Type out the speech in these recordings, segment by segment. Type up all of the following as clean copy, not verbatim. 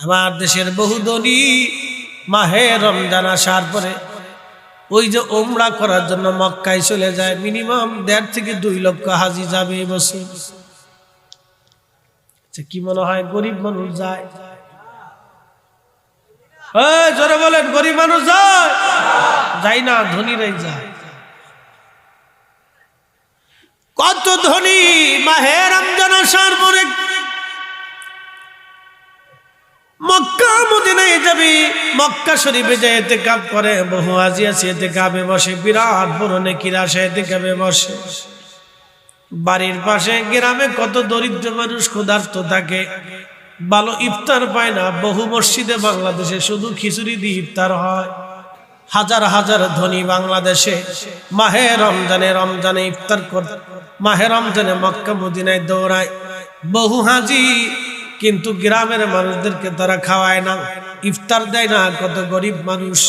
আমার দেশের বহু ধনী মাহে রমজান আসার পরে ওই যে উমরা করার জন্য মক্কায় চলে যায়, মিনিমাম 1.5 থেকে 2 লক্ষ হাজি যাবে এবছর। কি মনে হয় গরিব মানুষ যায়? জোরে বলেন, গরিব মানুষ যায়? যায় না, ধনীরাই যায়। কত ধনী মাহে রমজান আসার পরে মক্কা মদিনায় যাবি, মক্কা শরীফে যায় ইতিকাফ করে। বহু হাজি আছে ইতিকাফে বসে, বিরাট বড় নেকির আশায় ইতিকাফে বসে। বাড়ির পাশে গ্রামে কত দরিদ্র মানুষ ক্ষুধার্ত থাকে, ভালো ইফতার পায় না। বহু মসজিদে বাংলাদেশে শুধু খিচুড়ি দিয়ে ইফতার হয়। হাজার হাজার ধনী বাংলাদেশে মাহে রমজানে ইফতার কর, মাহে রমজানে মক্কা মদিনায় দৌড়ায়। বহু হাজি কিন্তু গ্রামের মানুষদেরকে তারা খাওয়ায় না, ইফতার দেয় না। কত গরিব মানুষ।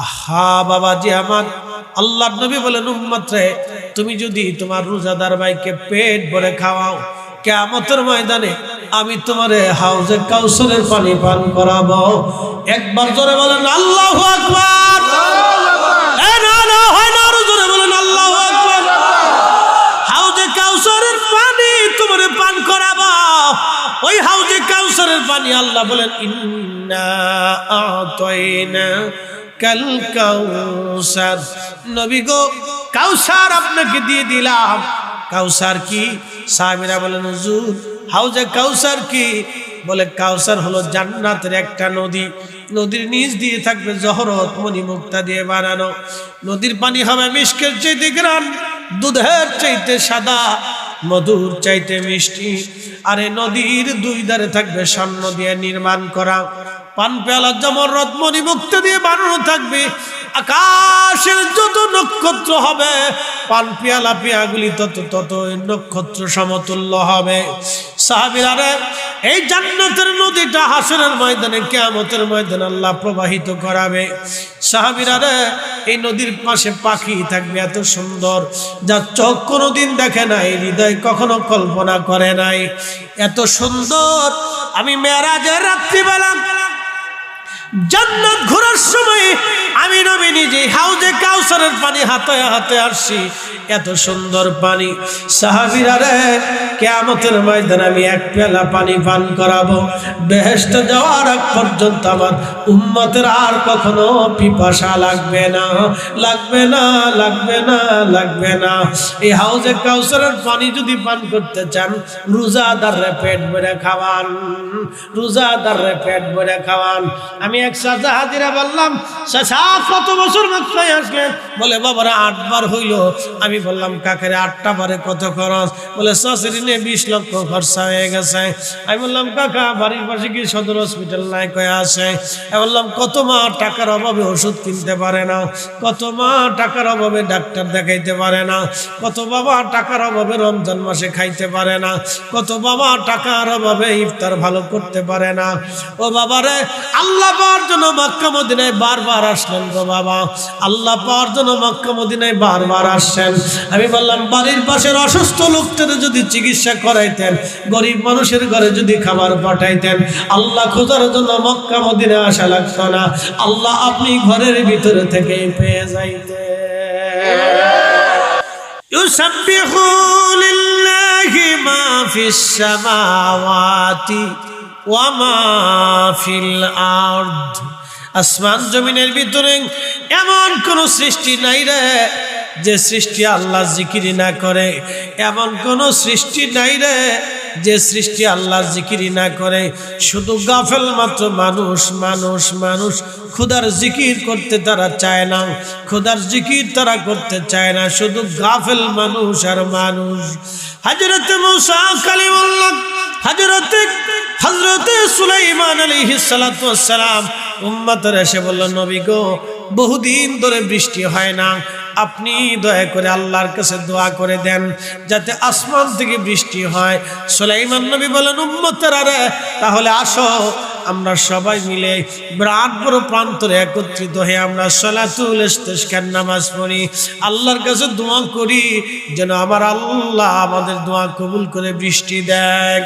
আহা বাবাজি আমার, আল্লাহর নবী বলেন, উম্মত রে, তুমি যদি তোমার রোজাদার ভাইকে পেট ভরে খাওয়াও, কিয়ামতের ময়দানে আমি তোমারে হাউজে কাউসারের পানি পান করাবো। একবার জোরে বলেন আল্লাহু আকবার। জোরে বলেন আল্লাহু আকবার। হাউজে কাউসারের পানি তোমারে পান করাবো। ওই হাউজে কাউসারের পানি আল্লাহ বলেন, ইন্না আতাইনা কাল কাউসার। নবী গো, কাউসার আপনাকে দিয়ে দিলাম। কাউসার কি? সাহাবীরা বলেন, হুজুর হাউজে কাউসার কি? বলে, কাউসার হলো জান্নাতের একটা নদী। নদীর নিচ দিয়ে থাকবে জহরত মণি মুক্তা দিয়ে বানানো। নদীর পানি হবে মিষ্কের চাইতে গ্রান, দুধের চাইতে সাদা, মধুর চাইতে মিষ্টি। আর এই নদীর 2 ধারে থাকবে স্বর্ণ দিয়ে নির্মাণ করা। পান পেয়ালা জমরত মণি মুক্তা দিয়ে বানানো থাকবে। আকাশের যত নক্ষত্র হবে, পান পেয়ালা পেয়াগুলি তত নক্ষত্র সমতুল্য হবে। সাহাবীরা রে, এই জান্নাতের নদীটা হাসরের ময়দানে, কিয়ামতের ময়দানে আল্লাহ প্রবাহিত করাবে। সাহাবীরা রে, এই নদীর পাশে পাখি থাকবে এত সুন্দর, যা চোখ কোনোদিন দেখে নাই, হৃদয় কখনো কল্পনা করে নাই। এত সুন্দর। আমি মেরাজের রাত্রিবেলা জান্নাত ঘোরার সময় আমি নবী নিজে হাউজে কাউসারের পানি হাতে হাতে আসছি। এত সুন্দর পানি। সাহাবীরা রে, কিয়ামতের ময়দানে আমি 1 পেয়ালা পানি পান করাবো। বেহেশতে যাওয়ার আগ পর্যন্ত আমার উম্মতের আর কখনো পিপাসা লাগবে না, লাগবে না, লাগবে না, লাগবে না। এই হাউজে কাউসারের পানি যদি পান করতে চান, রোজাদাররে পেট ভরে খাওয়ান, রোজাদাররে পেট ভরে খাওয়ান। আমি এক চাচা হাজিরা বললাম, চাচা কত বছর মক্কায় আসলেন? বলে, বাবারা 8 বার হইল। আমি বললাম, কাকারে 8টা বারে কত খরচ? বলে, চাচির নিয়ে 20 লক্ষ খরচা হয়ে গেছে। আমি বললাম, কাকা বাড়ির পাশে কি সদর হসপিটাল নাই? কয়ে আছে। আমি বললাম, কত মা টাকার অভাবে ওষুধ কিনতে পারে না, কত মা টাকার অভাবে ডাক্তার দেখাইতে পারে না, কত বাবা টাকার অভাবে রমজান মাসে খাইতে পারে না, কত বাবা টাকার অভাবে ইফতার ভালো করতে পারে না। ও বাবারে, আল্লাহ পাওয়ার জন্য মক্কা মদিনায় বারবার আসলেন গো বাবা, আল্লাহ পাওয়ার জন্য মক্কা মদিনায় বারবার আসছেন। আমি বললাম, বাড়ির পাশের অসুস্থ লোকদের যদি চিকিৎসা করাইতেন, গরিব মানুষের ঘরে যদি খাবার পাঠাইতেন, আল্লাহ খোঁজার জন্য মক্কা মদিনায় আসা লাগতো না, আল্লাহ আপনি ঘরের ভিতরে থেকে পেয়ে যাইতেন। ইউসাব্বিহু লিল্লাহি মা ফিস সামাওয়াতি ওয়া মা ফিল আরদ। আসমান জমিনের ভিতরে এমন কোন সৃষ্টি নাই রে যে সৃষ্টি আল্লাহ জিকির না করে, এমন কোন সৃষ্টি নাই রে যে সৃষ্টি আল্লাহ জিকির না করে। শুধু গাফেল মাত্র মানুষ, মানুষ, মানুষ খোদার জিকির করতে তারা চায় না, খোদার জিকির তারা করতে চায় না। শুধু গাফেল মানুষ আর মানুষ। হযরতে মুসা কালিমুল্লাহ, হযরতে সুলাইমান আলাইহিস সালাতু ওয়াস সালাম উম্মতের এসে বলল, নবী গো, বহুদিন ধরে বৃষ্টি হয় না, আপনি দয়া করে আল্লাহর কাছে দোয়া করে দেন যাতে আসমান থেকে বৃষ্টি হয়। সুলাইমান নবী বলেন, উম্মতেরা রে, তাহলে আসো আমরা সবাই মিলে বিরাট বড় প্রান্তরে একত্রিত হয়ে আমরা সালাতুল ইস্তিসকার নামাজ পড়ি, আল্লাহর কাছে দোয়া করি যেন আমার আল্লাহ আমাদের দোয়া কবুল করে বৃষ্টি দেয়।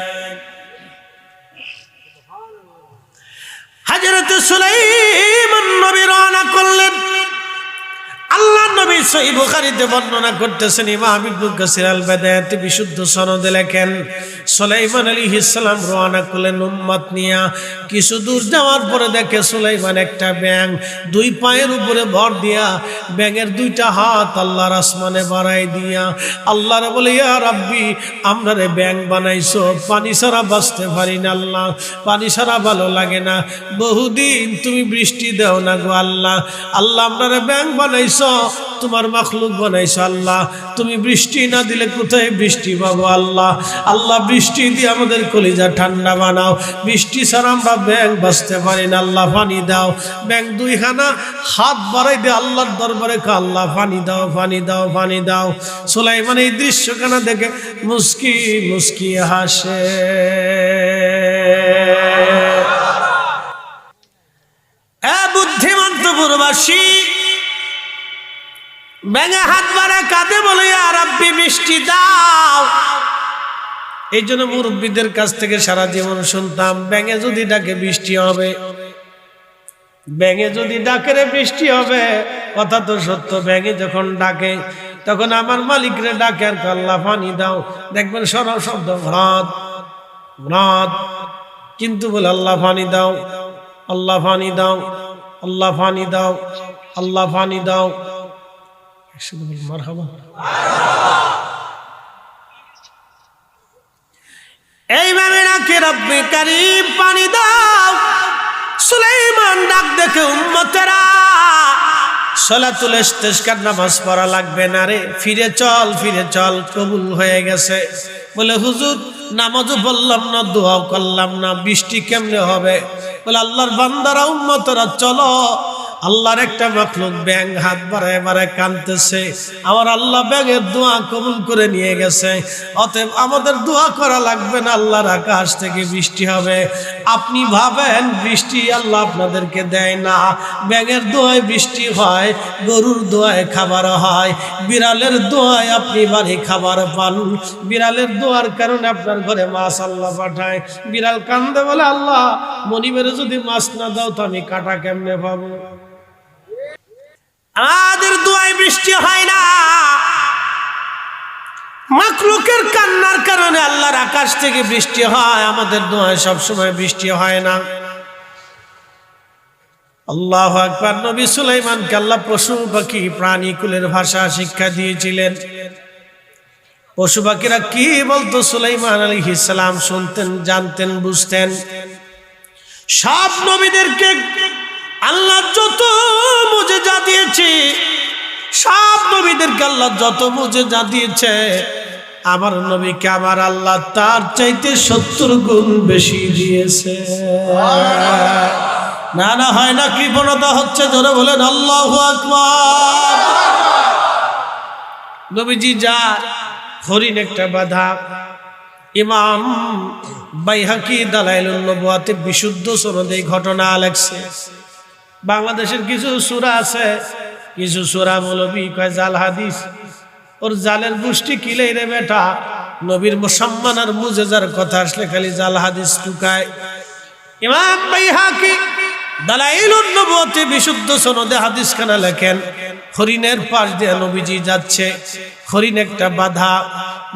হযরত সুলাইমান নবী রওনা করলেন। আল্লাহ নবী সহিহ বুখারীতে বর্ণনা করতেছেন, ইমাম ইবনে কাসির আল বাদায়াতে বিশুদ্ধ সনদে লেখেন, সুলাইমান আলাইহিস সালাম রওনা করলেন উম্মত নিয়া। কিছু দূর যাওয়ার পরে দেখে সুলাইমান একটা ব্যাঙ দুই পায়ের উপরে ভর দিয়া, ব্যাঙের দুইটা হাত আল্লাহর আসমানে বাড়াই দিয়া আল্লাহর বলে, ইয়া রাব্বি, আমরারে ব্যাঙ বানাইছো, পানি ছাড়া বাঁচতে পারি না আল্লাহ, পানি ছাড়া ভালো লাগে না, বহুদিন তুমি বৃষ্টি দাও না গো আল্লাহ, আল্লাহ আমরারে ব্যাঙ বানাইছো, তোমার মাখলুক বানাইছো আল্লাহ, তুমি বৃষ্টি না দিলে কোথায় বৃষ্টি পাবো আল্লাহ, আল্লাহ বৃষ্টি দিয়ে আমাদের কলিজা ঠান্ডা বানাও, বৃষ্টি ছাড়া আমরা ব্যাঙ বাঁচতে পারি না, আল্লাহ পানি দাও। ব্যাঙ দুইখানা হাত বাড়াই দিয়ে আল্লাহর দরবারে আল্লাহ পানি দাও, পানি দাও, পানি দাও। সুলাইমান এই দৃশ্যখানা দেখে মুস্কি মুস্কি হাসে। বুদ্ধিমান তো পূর্বাসী ব্যাঙে হাত বাড়ায় কাঁদে, বলে, ইয়া রাব্বি বৃষ্টি দাও। এই জন্য মুরব্বীদের কাছ থেকে সারা জীবন শুনতাম, ব্যাঙে যদি ডাকে বৃষ্টি হবে, ব্যাঙে যদি ডাকে রে বৃষ্টি হবে। কথা তো সত্য, ব্যাঙে যখন ডাকে তখন আমার মালিকরে ডাকে আর আল্লাহ পানি দাও, দেখবেন সরল শব্দ ভ্রাত ভ্রাত, কিন্তু বলে আল্লাহ পানি দাও, আল্লাহ পানি দাও, আল্লাহ পানি দাও, আল্লাহ পানি দাও। মারহাবা। এইভাবে ডাকে রব্বে কারীম পানি দাও। সুলাইমান ডাক দেখে উম্মতেরা, সালাতুল ইস্তিসকার নামাজ পড়া লাগবে না রে, ফিরে চল, ফিরে চল, কবুল হয়ে গেছে। বলে, হুজুর নামাজও পড়লাম না, দোয়াও করলাম না, বৃষ্টি কেমনে হবে? বলে, আল্লাহর বান্দারা উম্মতেরা চলো, আল্লাহর একটা মাখলুক ব্যাঙ হাত বাড়ায় বাড়ায় কাঁদতেছে, আমার আল্লাহ ব্যাঙের দোয়া কবুল করে নিয়ে গেছে, অতএব আমাদের দোয়া করা লাগবে না, আল্লাহর আকাশ থেকে বৃষ্টি হবে। আপনি ভাবেন বৃষ্টি আল্লাহ আপনাদেরকে দেয় না, ব্যাঙের দোয়ায় বৃষ্টি হয়, গরুর দোয়ায় খাবার হয়, বিড়ালের দোয়ায় আপনি বাড়ি খাবার পান, বিড়ালের দোয়ার কারণে আপনার ঘরে মাছ আল্লাহ পাঠায়। বিড়াল কান্দে, বলে, আল্লাহ মনিবেরে যদি মাছ না দাও তো আমি কাটা কেমনে পাবো? আমাদের দোয়ায় বৃষ্টি হয় না, মাখলুকের কান্নার কারণে আল্লাহর আকাশ থেকে বৃষ্টি হয়, আমাদের দোয়ায় সবসময় বৃষ্টি হয় না। আল্লাহু আকবার। নবী সুলাইমানকে আল্লাহ পশু পাখি প্রাণী কুলের ভাষা শিক্ষা দিয়েছিলেন। পশু পাখিরা কি বলতো সুলাইমান আলাইহিস সালাম শুনতেন, জানতেন, বুঝতেন। সব নবীদেরকে আল্লাহ যত মুজিজা দিয়েছে, সব নবীদেরকে আল্লাহ যত মুজিজা দিয়েছে, আমার নবীকে আমার আল্লাহ তার চাইতে 70 গুণ বেশি দিয়েছে। না না হয় না, কৃপণতা হচ্ছে, জোরে বলেন আল্লাহু আকবার। নবীজি যা হরিণ একটা বাধা, ইমাম বাইহাকি দালাইলুন নবুয়াতে বিশুদ্ধ সনদে ঘটনা লেখছে। বাংলাদেশের কিছু সূরা আছে, কিছু সূরা মৌলবী কয় জাল হাদিস, ওর জালের গোষ্ঠী কিলাই রে বেটা, নবীর সম্মান আর মুজিজার কথা আসলে খালি জাল হাদিস টুকায়। ইমাম বাইহাকি দালাইলুন নবুয়াতে বিশুদ্ধ সনদে হাদিস খানা লেখেন, হরিণের পাশ দিয়ে নবীজি যাচ্ছে, হরিণ একটা বাধা,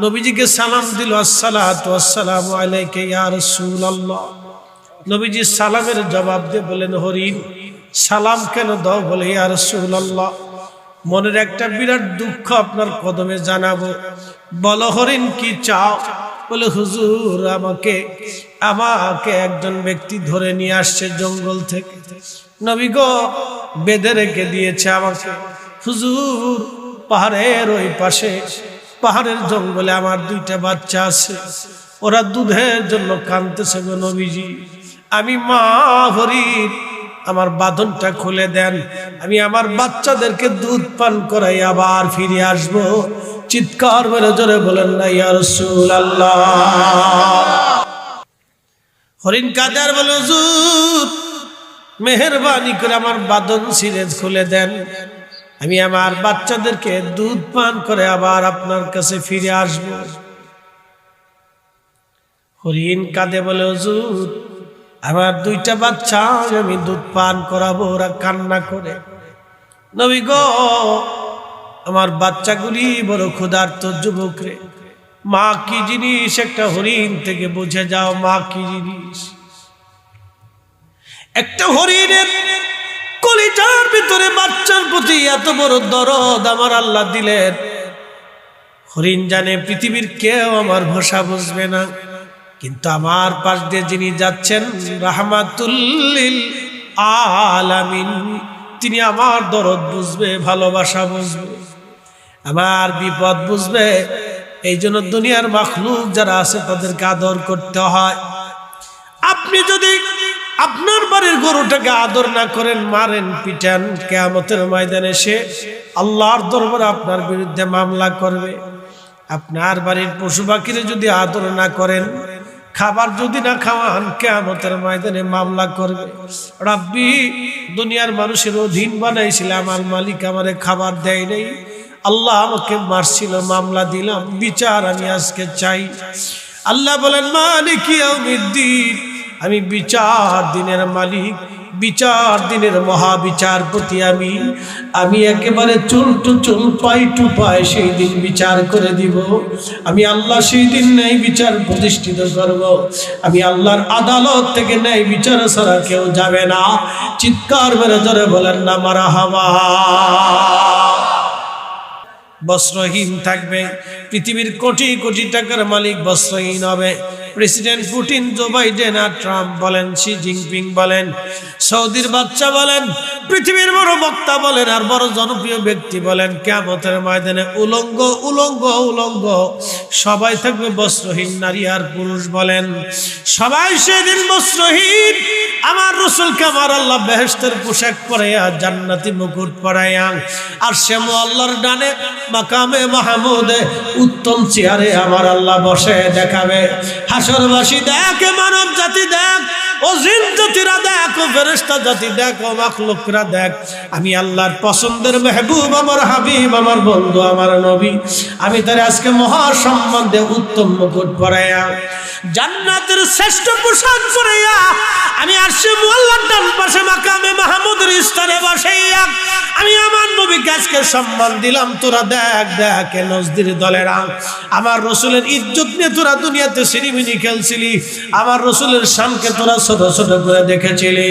নবীজিকে সালাম দিল, আসসালাতু ওয়াসসালামু আলাইকা ইয়া রাসূলুল্লাহ। নবীজি সালামের জবাব দিয়ে বলেন, হরিণ সালাম কেন দাও? বলে, ইয়া রাসূলুল্লাহ মনের একটা বিরাট দুঃখ আপনার কদমে জানাবো। বলো হরিণ কি চাও? বলে, হুজুর আমাকে একজন ব্যক্তি ধরে নিয়ে আসছে জঙ্গল থেকে, নবী গো বেঁধে রেখে দিয়েছে আমাকে। হুজুর পাহাড়ের ওই পাশে, পাহাড়ের জঙ্গলে আমার 2টা বাচ্চা আছে, ওরা দুধের জন্য কাঁদতেছে গো নবীজি। আমি মা হরিণ, আমার বাঁধনটা খুলে দেন, আমি আমার বাচ্চাদেরকে দুধ পান করাই আবার ফিরে আসবো। চিৎকার মেরে জোরে বলেন না ইয়া রাসূলুল্লাহ। হরিণ কাদের বলে, হুজুর মেহেরবানি করে আমার বাঁধন ছিঁড়ে খুলে দেন, আমি আমার বাচ্চাদেরকে দুধ পান করে আবার আপনার কাছে ফিরে আসবো। হরিণ কাঁদে বলে, হুজুর আমার দুইটা বাচ্চা আমি দুধ পান করাবো, ওরা কান্না করে। নবী গো, আমার বাচ্চাগুলি বড় ক্ষুধার্ত যুবক রে, মা কি জিনিস একটা হরিণ থেকে বুঝে যাও, মা কি জিনিস। একটা হরিণের কলিজার ভিতরে বাচ্চার প্রতি এত বড় দরদ আমার আল্লাহ দিলেন। হরিণ জানে পৃথিবীর কেউ আমার ভাষা বুঝবে না, কিন্তু আমার পাশ দিয়ে যিনি যাচ্ছেন রাহমাতুল লিল আলামিন, তিনি আমার দরদ বুঝবে, ভালোবাসা বুঝবে, আমার বিপদ বুঝবে। এই জন্য দুনিয়ার মাখলুক যারা আছে তাদেরকে আদর করতে হয়। আপনি যদি আপনার বাড়ির গরুটাকে আদর না করেন, মারেন, পিটান, কিয়ামতের ময়দানে সে আল্লাহর দরবারে আপনার বিরুদ্ধে মামলা করবে। আপনার বাড়ির পশু পাখিরে যদি আদর না করেন, খাবার যদি না খাওয়ান, কিয়ামতের ময়দানে মামলা করবে। রাব্বি, দুনিয়ার মানুষের অধীন বানাইছিলাম, আমার মালিক আমারে খাবার দেয় নাই, আল্লাহ আমাকে মারছিল, মামলা দিলাম, বিচার আমি আজকে চাই। আল্লাহ বলেন মালিক ইয়াউমিদ্দিন, আমি বিচার দিনের মালিক, বিচার দিনের মহাবিচারপতি, আমি একেবারে চুল টু চুল, পাই টু পাই সেই দিন বিচার করে দিব। আমি আল্লাহ সেই দিন ন্যায় বিচার প্রতিষ্ঠিত করব। আমি আল্লাহর আদালত থেকে ন্যায় বিচার ছাড়া কেউ যাবে না। চিৎকার মেরে ধরে বলেন না মারহাবা। বস্ত্রহীন থাকবে, পৃথিবীর কোটি কোটি টাকার মালিক বস্ত্রহীন হবে। প্রেসিডেন্ট পুতিন, জো বাইডেন আর ট্রাম্প বলেন, শি জিনপিং বলেন, সৌদির বাচ্চা বলেন, পৃথিবীর বড় বক্তা বলেন, আর বড় জনপ্রিয় ব্যক্তি বলেন, কিয়ামতের ময়দানে উলঙ্গ উলঙ্গ উলঙ্গ সবাই থাকবে বস্ত্রহীন, নারী আর পুরুষ বলেন, সবাই সেদিন বস্ত্রহীন। আমার রাসূলকে আমার আল্লাহ বেহেশতের পোশাক পরাইয়া, জান্নাতি মুকুট পরাইয়া, আর সে আল্লাহর ডানে মাকামে মাহমুদে উত্তম চেয়ারে আমার আল্লাহ বসে দেখাবে। হাসরবাসী দেখ, মানব জাতি দেখ, ও জিন জাতিরা দেখ, ও ফেরেশতা জাতি দেখ, ও মাখলুকরা দেখ, আমি আল্লাহর পছন্দের মেহবুব, আমার হাবিব, আমার বন্ধু, আমার নবী, আমি তার আজকে মহা সম্মান দিয়ে উত্তম মুকুট পরাইয়া, জান্নাতের শ্রেষ্ঠ পোশাক পরাইয়া, আমি আরশে মুআল্লার ডান পাশে মাকামে মাহমুদের স্থানে বসাইয়া আমি আমার নবীকে আজকে সম্মান দিলাম। তোরা দেখ দেখ, নজদির দলেরা আমার রসুলের ইজ্জত নিয়ে তোরা দুনিয়াতে সিনেমিনি খেলছিলি, আমার রসুলের শানকে তোরা ছোট ছোট করে দেখেছিলি,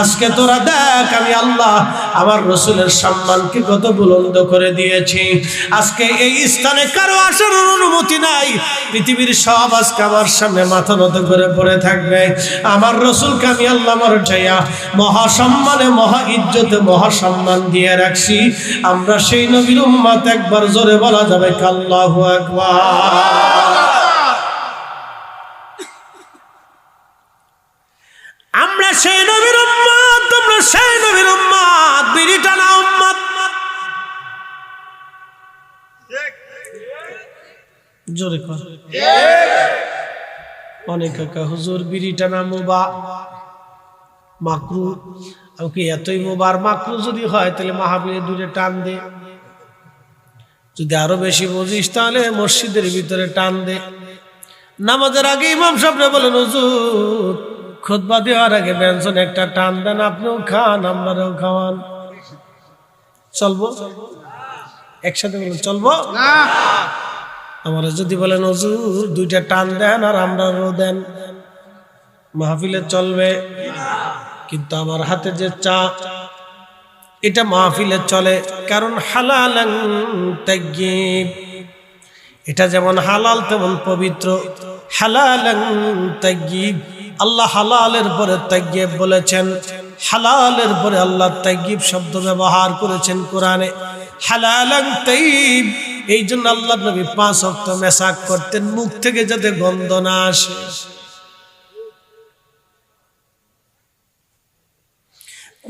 আজকে তোরা দেখ আমি আল্লাহ আমার রসুলের সম্মানকে কত বুলন্দ করে দিয়েছি। আজকে এই স্থানে কারো আসার অনুমতি নাই, পৃথিবীর সব আজকে আমার সামনে মাথা নত করে পড়ে থাকবে। আমার রসুলকে আমি আল্লাহ মরচাইয়া মহা সম্মানে, মহা ইজ্জতে, মহা সম্মান দিয়ে রাখছি। আমরা সেই নবীর উম্মত, একবার জোরে বলা যাবে আল্লাহু আকবার। আমরা সেই নবীর উম্মত, তোমরা সেই নবীর উম্মত, বিড়ি টানা উম্মত। জোরে কর। অনেক কাকা হুজুর বিড়ি টানা মুবা মাকরু, আমাকে এতই মোবার মাকরু যদি হয় তাহলে মাহফিলে দূরে টান দে, যদি আরো বেশি বুঝিস তাহলে মসজিদের ভিতরে টান দে। নামাজের আগে ইমাম সাহেবরা বলেন হুজুর খুতবা দেওয়ার আগে ব্যঞ্জন একটা টান দেন, আপনিও খান আমরাও খাওয়ান। চলবো? একসাথে বলেন চলবো না। আমরা যদি বলেন হুজুর দুইটা টান দেন আর আমরাও দেন, মাহফিলে চলবে? কিন্তু আমার হাতে যে চা, এটা মাহফিলে চলে, কারণ হালালান তাইয়্যিব, এটা যেমন হালাল তেমন পবিত্র। হালালান তাইয়্যিব, আল্লাহ হালালের পরে তাইয়্যিব বলেছেন, হালালের পরে আল্লাহ তাইয়্যিব শব্দ ব্যবহার করেছেন কোরআনে। হালালান তাইয়্যিব, এই জন্য আল্লাহ নবী 5 ওয়াক্ত মেসাক করতেন, মুখ থেকে যাতে গন্ধ না আসে।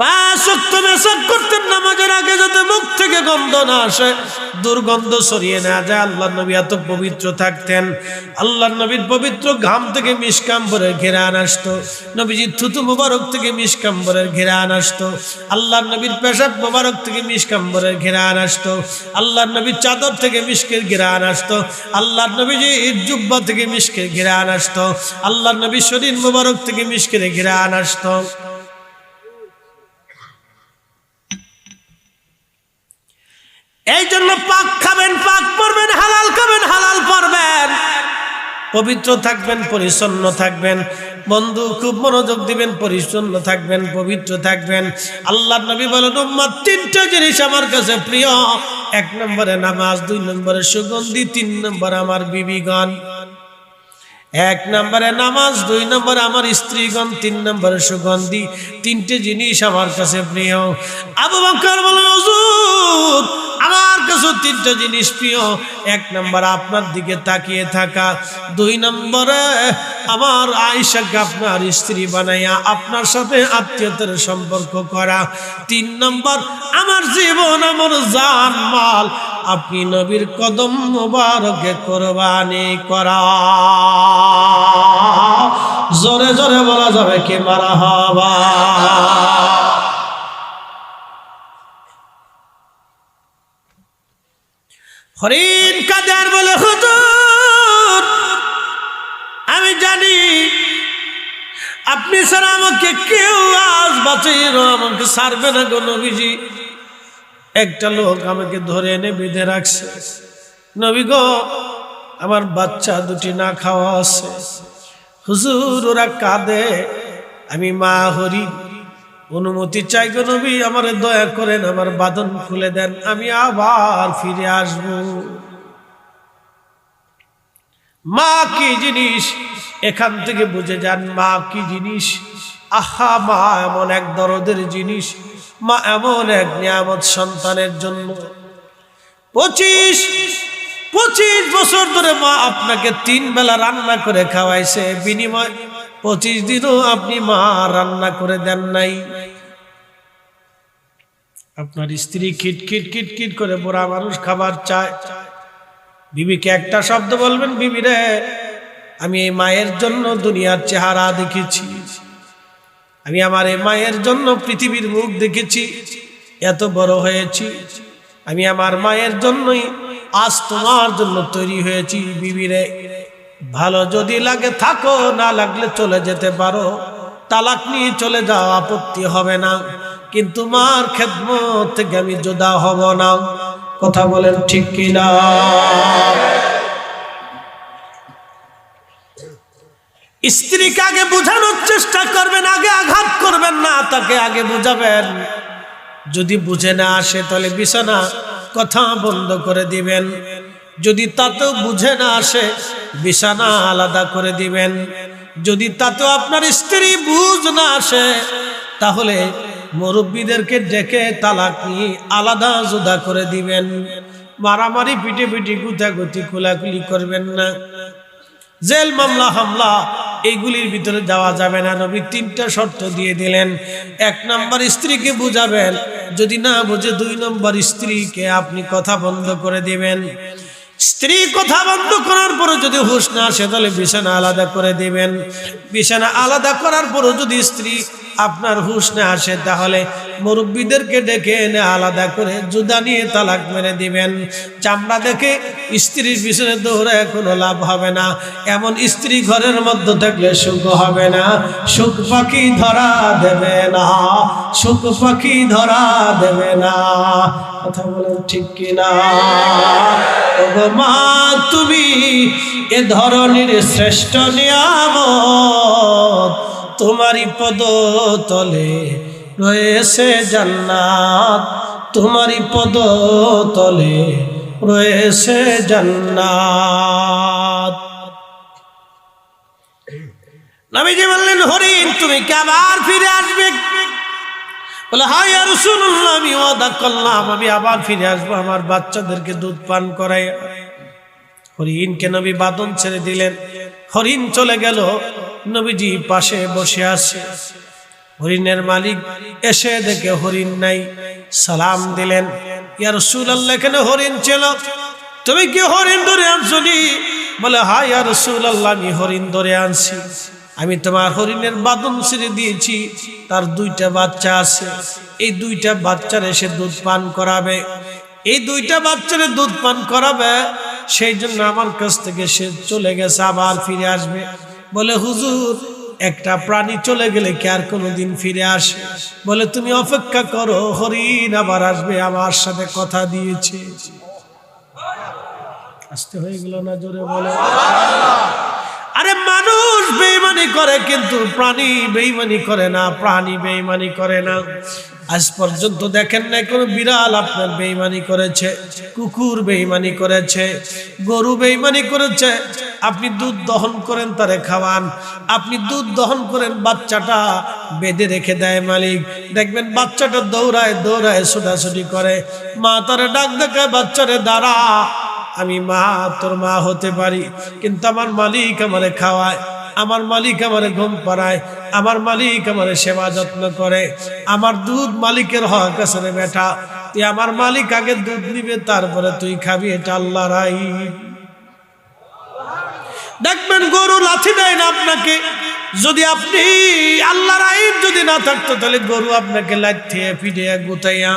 5 ওয়াক্ত মেসাক করতেন, নামাজের আগে যাতে মুখ থেকে গন্ধ না আসে, দুর্গন্ধ ছড়িয়ে না যায়। আল্লাহর নবী এত পবিত্র থাকতেন, আল্লাহর নবীর পবিত্র ঘাম থেকে মিশকাম্বরের ঘেরান আসতো, নবীজির থুতু মোবারক থেকে মিশকাম্বরের ঘেরান আসতো, আল্লাহর নবীর পেশাব মোবারক থেকে মিশকাম্বরের ঘেরান আসতো, আল্লাহর নবীর চাদর থেকে মিশকের ঘেরান আসতো, আল্লাহর নবীজির জুব্বা থেকে মিশকের ঘেরান আসতো, আল্লাহর নবীর শরীর মোবারক থেকে মিশকের ঘেরান আসতো। এই জন্য পাক খাবেন, পাক পড়বেন, হালাল খাবেন, হালাল পড়বেন, পবিত্র থাকবেন, পরিচ্ছন্ন থাকবেন। বন্ধু খুব মনোযোগ দিবেন, পরিচ্ছন্ন থাকবেন, পবিত্র থাকবেন। আল্লাহর নবী বলেন, উম্মত 3টা জিনিস আমার কাছে প্রিয়। 1 নম্বরে নামাজ, 2 নম্বরে সুগন্ধি, 3 নম্বরে আমার বিবিগণ। 1 নম্বরে নামাজ, 2 নম্বরে আমার স্ত্রীগণ, 3 নম্বরে সুগন্ধি। 3টে জিনিস আমার কাছে প্রিয়। আবু বকর বলেন, হুজুর আমার কাছে 3টা জিনিস প্রিয়। 1 নম্বর আপনার দিকে তাকিয়ে থাকা, 2 নম্বরে আমার আয়েশাকে আপনার স্ত্রী বানাইয়া আপনার সাথে আত্মীয়তার সম্পর্ক করা, 3 নম্বর আমার জীবন, আমার জান মাল আপনি নবীর কদম মোবারকে কোরবানি করা। জোরে জোরে বলা যাবে কি মারহাবা। হরিণ কাদের বলে, হুজুর আমি জানি আপনি ছাড়া আমাকে কেউ আজ বাঁচিয়ে আমাকে ছাড়বে না গো নবীজি। একটা লোক আমাকে ধরে এনে বেঁধে রাখছে, নবী গো আমার বাচ্চা 2টি না খাওয়া আছে। হুজুর ওরা কাঁদে, আমি মা হরি অনুমতি চাই গো নবী, আমারে দয়া করেন, আমার বাঁধন খুলে দেন, আমি আবার ফিরে আসব। মা কি জিনিস এখান থেকে বুঝে যান, মা কি জিনিস। আহা, মা এমন এক দরদের জিনিস, মা এমন এক নিয়ামত সন্তানের জন্য। 25 বছর ধরে মা আপনাকে 3 বেলা রান্না করে খাওয়াইছে, বিনিময় 25 দিনও আপনি মা রান্না করে দেন নাই। আপনার স্ত্রী খিটখিট খিটখিট করে বুড়া মানুষ খাবার চায়, বিবিকে একটা শব্দ বলবেন, বিবি রে আমি এই মায়ের জন্য দুনিয়ার চেহারা দেখেছি, আমি আমার এই মায়ের জন্য পৃথিবীর মুখ দেখেছি, এত বড় হয়েছি, আমি আমার মায়ের জন্যই আজ তোমার জন্য তৈরি হয়েছি। বিবিরে ভালো যদি লাগে থাকো, না লাগলে চলে যেতে পারো, তালাক নিয়ে চলে যাও, আপত্তি হবে না, কিন্তু মার খেদমত থেকে আমি জুদা হব না। কথা বলেন ঠিক কিনা? স্ত্রীকে আগে বোঝানোর চেষ্টা করবেন, আগে আঘাত করবেন না, তাকে আগে বুঝাবেন। যদি বুঝে না আসে তাহলে বিছানা কথা বন্ধ করে দিবেন। যদি তাতেও বুঝে না আসে বিছানা আলাদা করে দিবেন। যদি তাতেও আপনার স্ত্রী বুঝ না আসে তাহলে মুরব্বীদেরকে ডেকে তালাক নিয়ে আলাদা জুদা করে দিবেন। মারামারি, পিটিপিটি, গুতাগুতি, খোলাখুলি করবেন না। জেল মামলা হামলা এইগুলির ভিতরে যাওয়া যাবে না। নবী 3টা শর্ত দিয়ে দিলেন। 1 নম্বর স্ত্রীকে বুঝাবেন, যদি না বুঝে 2 নম্বর স্ত্রীকে আপনি কথা বন্ধ করে দিবেন। স্ত্রী কথা বন্ধ করার পরে যদি হুঁশ না আসে তাহলে বিছানা আলাদা করে দিবেন। বিছানা আলাদা করার পরও যদি স্ত্রী আপনার হুঁশ না আসে তাহলে মুরব্বীদেরকে ডেকে এনে আলাদা করে জুদা নিয়ে তালাক মেরে দিবেন। চামড়া দেখে স্ত্রীর পিছনে দৌড়ায় কোনো লাভ হবে না। এমন স্ত্রী ঘরের মধ্যে থাকলে সুখ হবে না। সুখ পাখি ধরা দেবে না, সুখ পাখি ধরা দেবে না। কথা বলেন ঠিক কিনা? ওগো মা তুমি এ ধরনের শ্রেষ্ঠ নিয়ামত, তোমারই পদ তলে রয়েছে জান্নাত, তোমারই পদ তলে রয়েছে জান্নাত। নবীজি বললেন, হরিণ তুমি কি আবার ফিরে আসবে? বলে, হ্যাঁ ইয়া রাসূলুল্লাহ, আমি ওয়াদা করলাম আমি আবার ফিরে আসবো, আমার বাচ্চাদেরকে দুধ পান করাই। হরিণকে নবী বাঁধন ছেড়ে দিলেন। হরিণ চলে গেল, নবীজি পাশে বসে আছে। হরিণের মালিক এসে দেখে হরিণ নাই, সালাম দিলেন, ইয়া রাসূলুল্লাহ এখানে হরিণ ছিল, তুমি কি হরিণ ধরে আনছনি? বলে হ্যাঁ ইয়া রাসূলুল্লাহ, আমি হরিণ ধরে আনছি। আমি তোমার হরিণের বাঁধন ছেড়ে দিয়েছি, তার 2টা বাচ্চা আছে, এই 2টা বাচ্চার এসে দুধ পান করাবে, এই 2টা বাচ্চারে দুধ পান করাবে, সেই জন্য আমার কাছ থেকে সে চলে গেছে, আবার ফিরে আসবে। বলে হুজুর, একটা প্রাণী চলে গেলে কি আর কোনোদিন ফিরে আসে? বলে তুমি অপেক্ষা করো, হরিণ আবার আসবে, আমার সাথে কথা দিয়েছে। আসতে হয়ে গেল না? জোরে বলে। আরে মানুষ বেঈমানি করে কিন্তু প্রাণী বেঈমানি করে না, প্রাণী বেঈমানি করে না। আজ পর্যন্ত দেখেন না কোনো বিড়াল আপনার বেঈমানি করেছে, কুকুর বেঈমানি করেছে, গরু বেঈমানি করেছে। আপনি দুধ দহন করেন, তারে খাওয়ান, আপনি দুধ দহন করেন, বাচ্চাটা বেঁধে রেখে দেয় মালিক, দেখবেন বাচ্চাটা দৌড়ায় দৌড়ায় ছোটাছুটি করে, মা তারে ডাক দেখায়, বাচ্চারে দাঁড়া, আমি মা, তোর মা হতে পারি, কিন্তু আমার মালিক আমারে খাওয়ায়, আমার মালিক আমারে ঘুম পাড়ায়, আমার মালিক আমারে সেবা যত্ন করে, আমার দুধ মালিকের হক আছে রে বেটা, তুই আমার মালিক আগে দুধ নিবে, তারপরে তুই খাবি, এটা আল্লাহর আইন। দেখবেন গরু লাথি দেয় না আপনাকে, যদি আপনি আল্লাহর আইন যদি না থাকতো, তাহলে গরু আপনাকে লাথিয়ে পিটিয়ে গুতাইয়া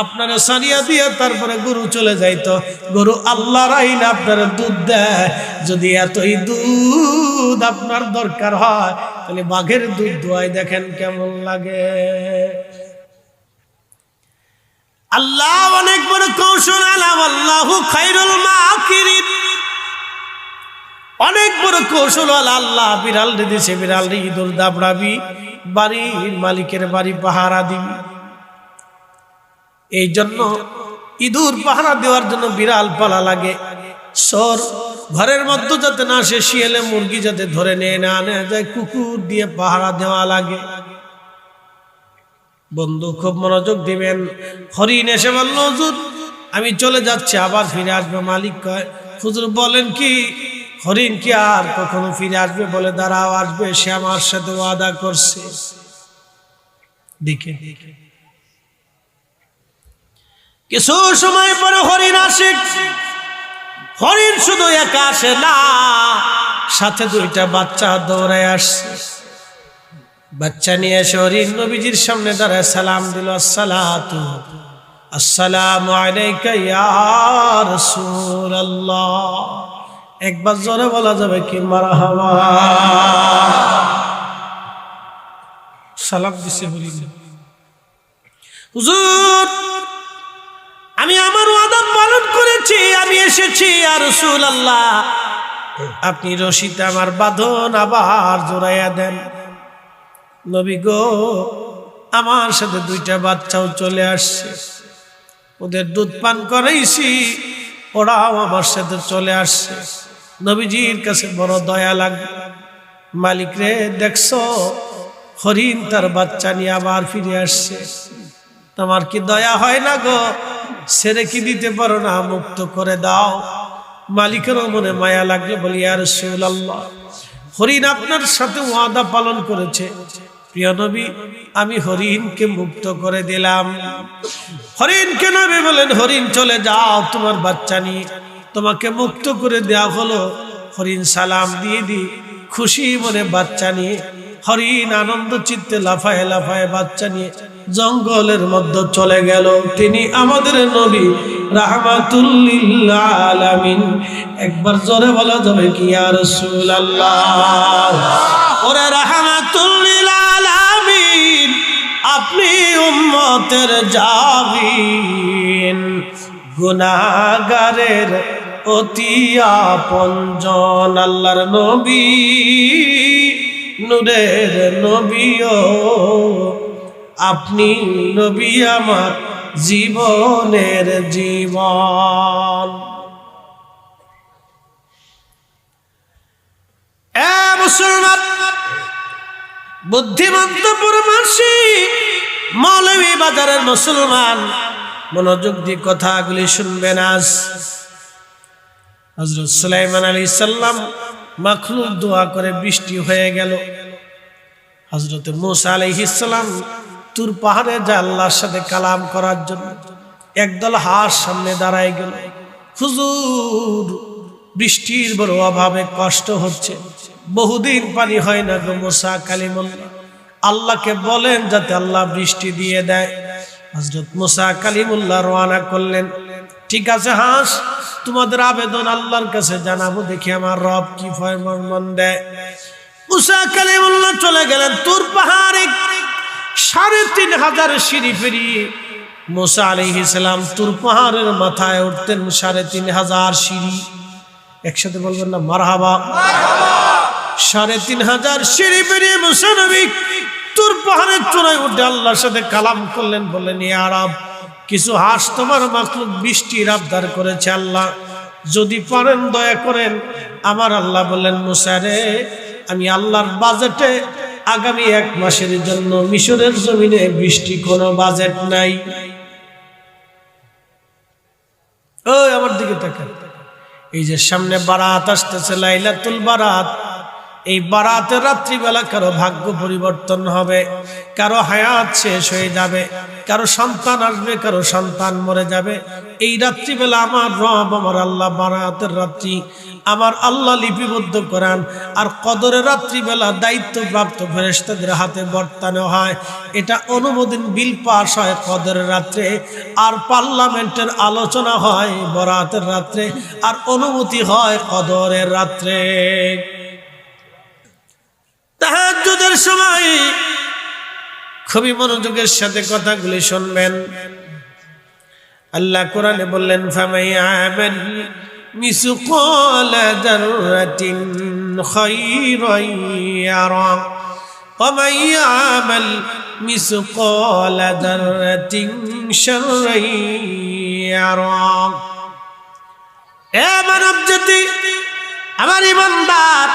আপনারা সানিয়া দিয়ে তারপরে গরু চলে যাইতো। গরু আল্লাহর আইন আপনারা দুধ দেয়। যদি এতই দুধ আপনার দরকার হয়, তাহলে বাঘের দুধ দোয়াই দেখেন কেমন লাগে। আল্লাহ অনেক বড় কৌশল, আল্লাহু খায়রুল মাকিরিন, অনেক বড় কৌশল আল্লাহ। বিড়াল দিয়েছে, বিড়াল ইঁদুর দাবড়াবি, বাড়ির মালিকের বাড়ি পাহারা দিবি। এই জন্য ইঁদুর পাহারা দেওয়ার জন্য বিড়াল পালা লাগে, সর ঘরের মধ্যে যাতে না আসে, শিয়ালে মুরগি যাতে ধরে নিয়ে না আনে যায়, কুকুর দিয়ে পাহারা দেওয়া লাগে। বন্ধু খুব মনোযোগ দিবেন। হরিণ এসে বলল, হুজুর আমি চলে যাচ্ছি, আবার ফিরে আসবে। মালিক কয়, হুজুর বলেন কি, হরিণ কি আর কখনো ফিরে আসবে? বলে দাঁড়াও, আসবে, সে আমার সাথে ওয়াদা করছে। দেখে কিছু সময় পরে হরিণ আসে। হরিণ শুধু একা আসে না, সাথে 2টা বাচ্চা দৌড়ায় আসছে। বাচ্চা নিয়ে এসে হরিণ নবীজির সামনে দাঁড়ায় সালাম দিল, আসসালাতু আসসালামু আলাইকা ইয়া রাসূলুল্লাহ। একবার জোরে বলা যাবে কি মারহাবা? সালাম দিছে হরিণ। হুজুর আমি আমার ওয়াদা পালন করেছি, আমি এসেছি ইয়া রাসূলুল্লাহ, আপনি রশিতে আমার বাঁধন আবার জোড়াইয়া দেন। নবী গো, আমার সাথে 2টা বাচ্চাও চলে আসছে, ওদের দুধ পান করাইছি, ওরাও আমার সাথে চলে আসছে। নবীজির কাছে বড় দয়া লাগে। মালিক রে, দেখছো হরিণ তার বাচ্চা নিয়ে আবার ফিরে আসছে, তোমার কি দয়া হয় না গো? ছেড়ে কি দিতে পারো না? মুক্ত করে দাও। মালিকেরও মনে মায়া লাগলো, বলি ইয়া রাসূলুল্লাহ, হরিণ আপনার সাথে ওয়াদা পালন করেছে, প্রিয় নবী আমি হরিণকে মুক্ত করে দিলাম। হরিণকে নবী বলেন, হরিণ চলে যাও তোমার বাচ্চা নিয়ে, তোমাকে মুক্ত করে দেওয়া হলো। হরিণ সালাম দিয়ে দি খুশি মনে বাচ্চা নিয়ে, হরিণ আনন্দ চিত্তে লাফায় লাফায় বাচ্চা নিয়ে জঙ্গলের মধ্যে চলে গেল। তিনি আমাদের নবী রাহমাতুল লিল আলামিন। একবার জোরে বলা যাবে কি ইয়া রাসূলুল্লাহ? ওরে রাহমাতুল লিল আলামিন, আপনি উম্মতের জাবিন, গুনাহগারের অতি আপনজন, আল্লাহর নবী নূরের নবীও আপনি, নবী আমার জীবনের জীবন। এ মুসলমান, বুদ্ধিমন্ত পরামর্শী মৌলভী বাজারের মুসলমান, মনোযোগ দিয়ে কথাগুলি শুনবেন। আজ হযরত সুলাইমান আলাইহিস সালাম মাখলুক দোয়া করে বৃষ্টি হয়ে গেল। হযরত মূসা আলাইহিস সালাম তুর পাহাড়ে যায় আল্লাহর সাথে কালাম করার জন্য। একদল হাঁস সামনে দাঁড়ায় গেল। হুজুর, বৃষ্টির বড় অভাবে কষ্ট হচ্ছে, বহুদিন পানি হয় না গো মূসা কালিমুল্লাহ, আল্লাহকে বলেন যাতে আল্লাহ বৃষ্টি দিয়ে দেয়। হযরত মূসা কালিমুল্লাহ রওনা করলেন। ঠিক আছে হাঁস, তোমাদের আবেদন আল্লাহর কাছে জানাবো, দেখি আমার রব কি ফরমান দেয়। মূসা কালিমুল্লাহ চলে গেলেন তুর পাহাড়ে। ৩৫০০ সিঁড়ি পেরিয়ে মূসা আলাইহিস সালাম তুর পাহাড়ের মাথায় উঠতেন। ৩৫০০ সিঁড়ি, একসাথে বলবেন না মারহাবা। ৩৫০০ সিঁড়ি পেরিয়ে মূসা নবী তুর পাহাড়ের চূড়ায় উঠে আল্লাহর সাথে কালাম করলেন। বললেন, ইয়া রব, কিছু হাঁস তোমার মাখলুক বৃষ্টির আবদার করেছে, আল্লাহ যদি পারেন দয়া করেন। আমার আল্লাহ বললেন, মূসা রে, আমি আল্লাহর বাজেটে আগামী 1 মাসের জন্য মিশরের জমিনে বৃষ্টি কোনো বাজেট নাই। ওই আমার দিকে তাকান, এই যে সামনে বারাত আসতেছে, লাইলাতুল বারাত। এই বারাতের রাত্রিবেলা কারো ভাগ্য পরিবর্তন হবে, কারো হায়াত শেষ হয়ে যাবে, কারো সন্তান আসবে, কারো সন্তান মরে যাবে। এই রাত্রিবেলা আমার রব, আমার আল্লাহ বারাতের রাত্রি আমার আল্লাহ লিপিবদ্ধ করান। আর কদরের রাত্রিবেলা দায়িত্বপ্রাপ্ত ফেরেশতাদের হাতে বর্তানো হয়। এটা অনুমোদন বিল পাস হয় কদরের রাত্রে, আর পার্লামেন্টের আলোচনা হয় বরাতের রাত্রে, আর অনুমতি হয় কদরের রাত্রে। তাহাজ্জুদের সময় খুবই মনোযোগের সাথে কথাগুলি শুনবেন। আল্লাহ কোরআনে বললেন, ফামাইয়ামাল মিসকালা যাররাতিন খায়রান ইয়ারা ওয়া মাইয়ামাল মিসকালা যাররাতিন শাররান ইয়ারা। এ মানব জাতি, আমার ইমানদার,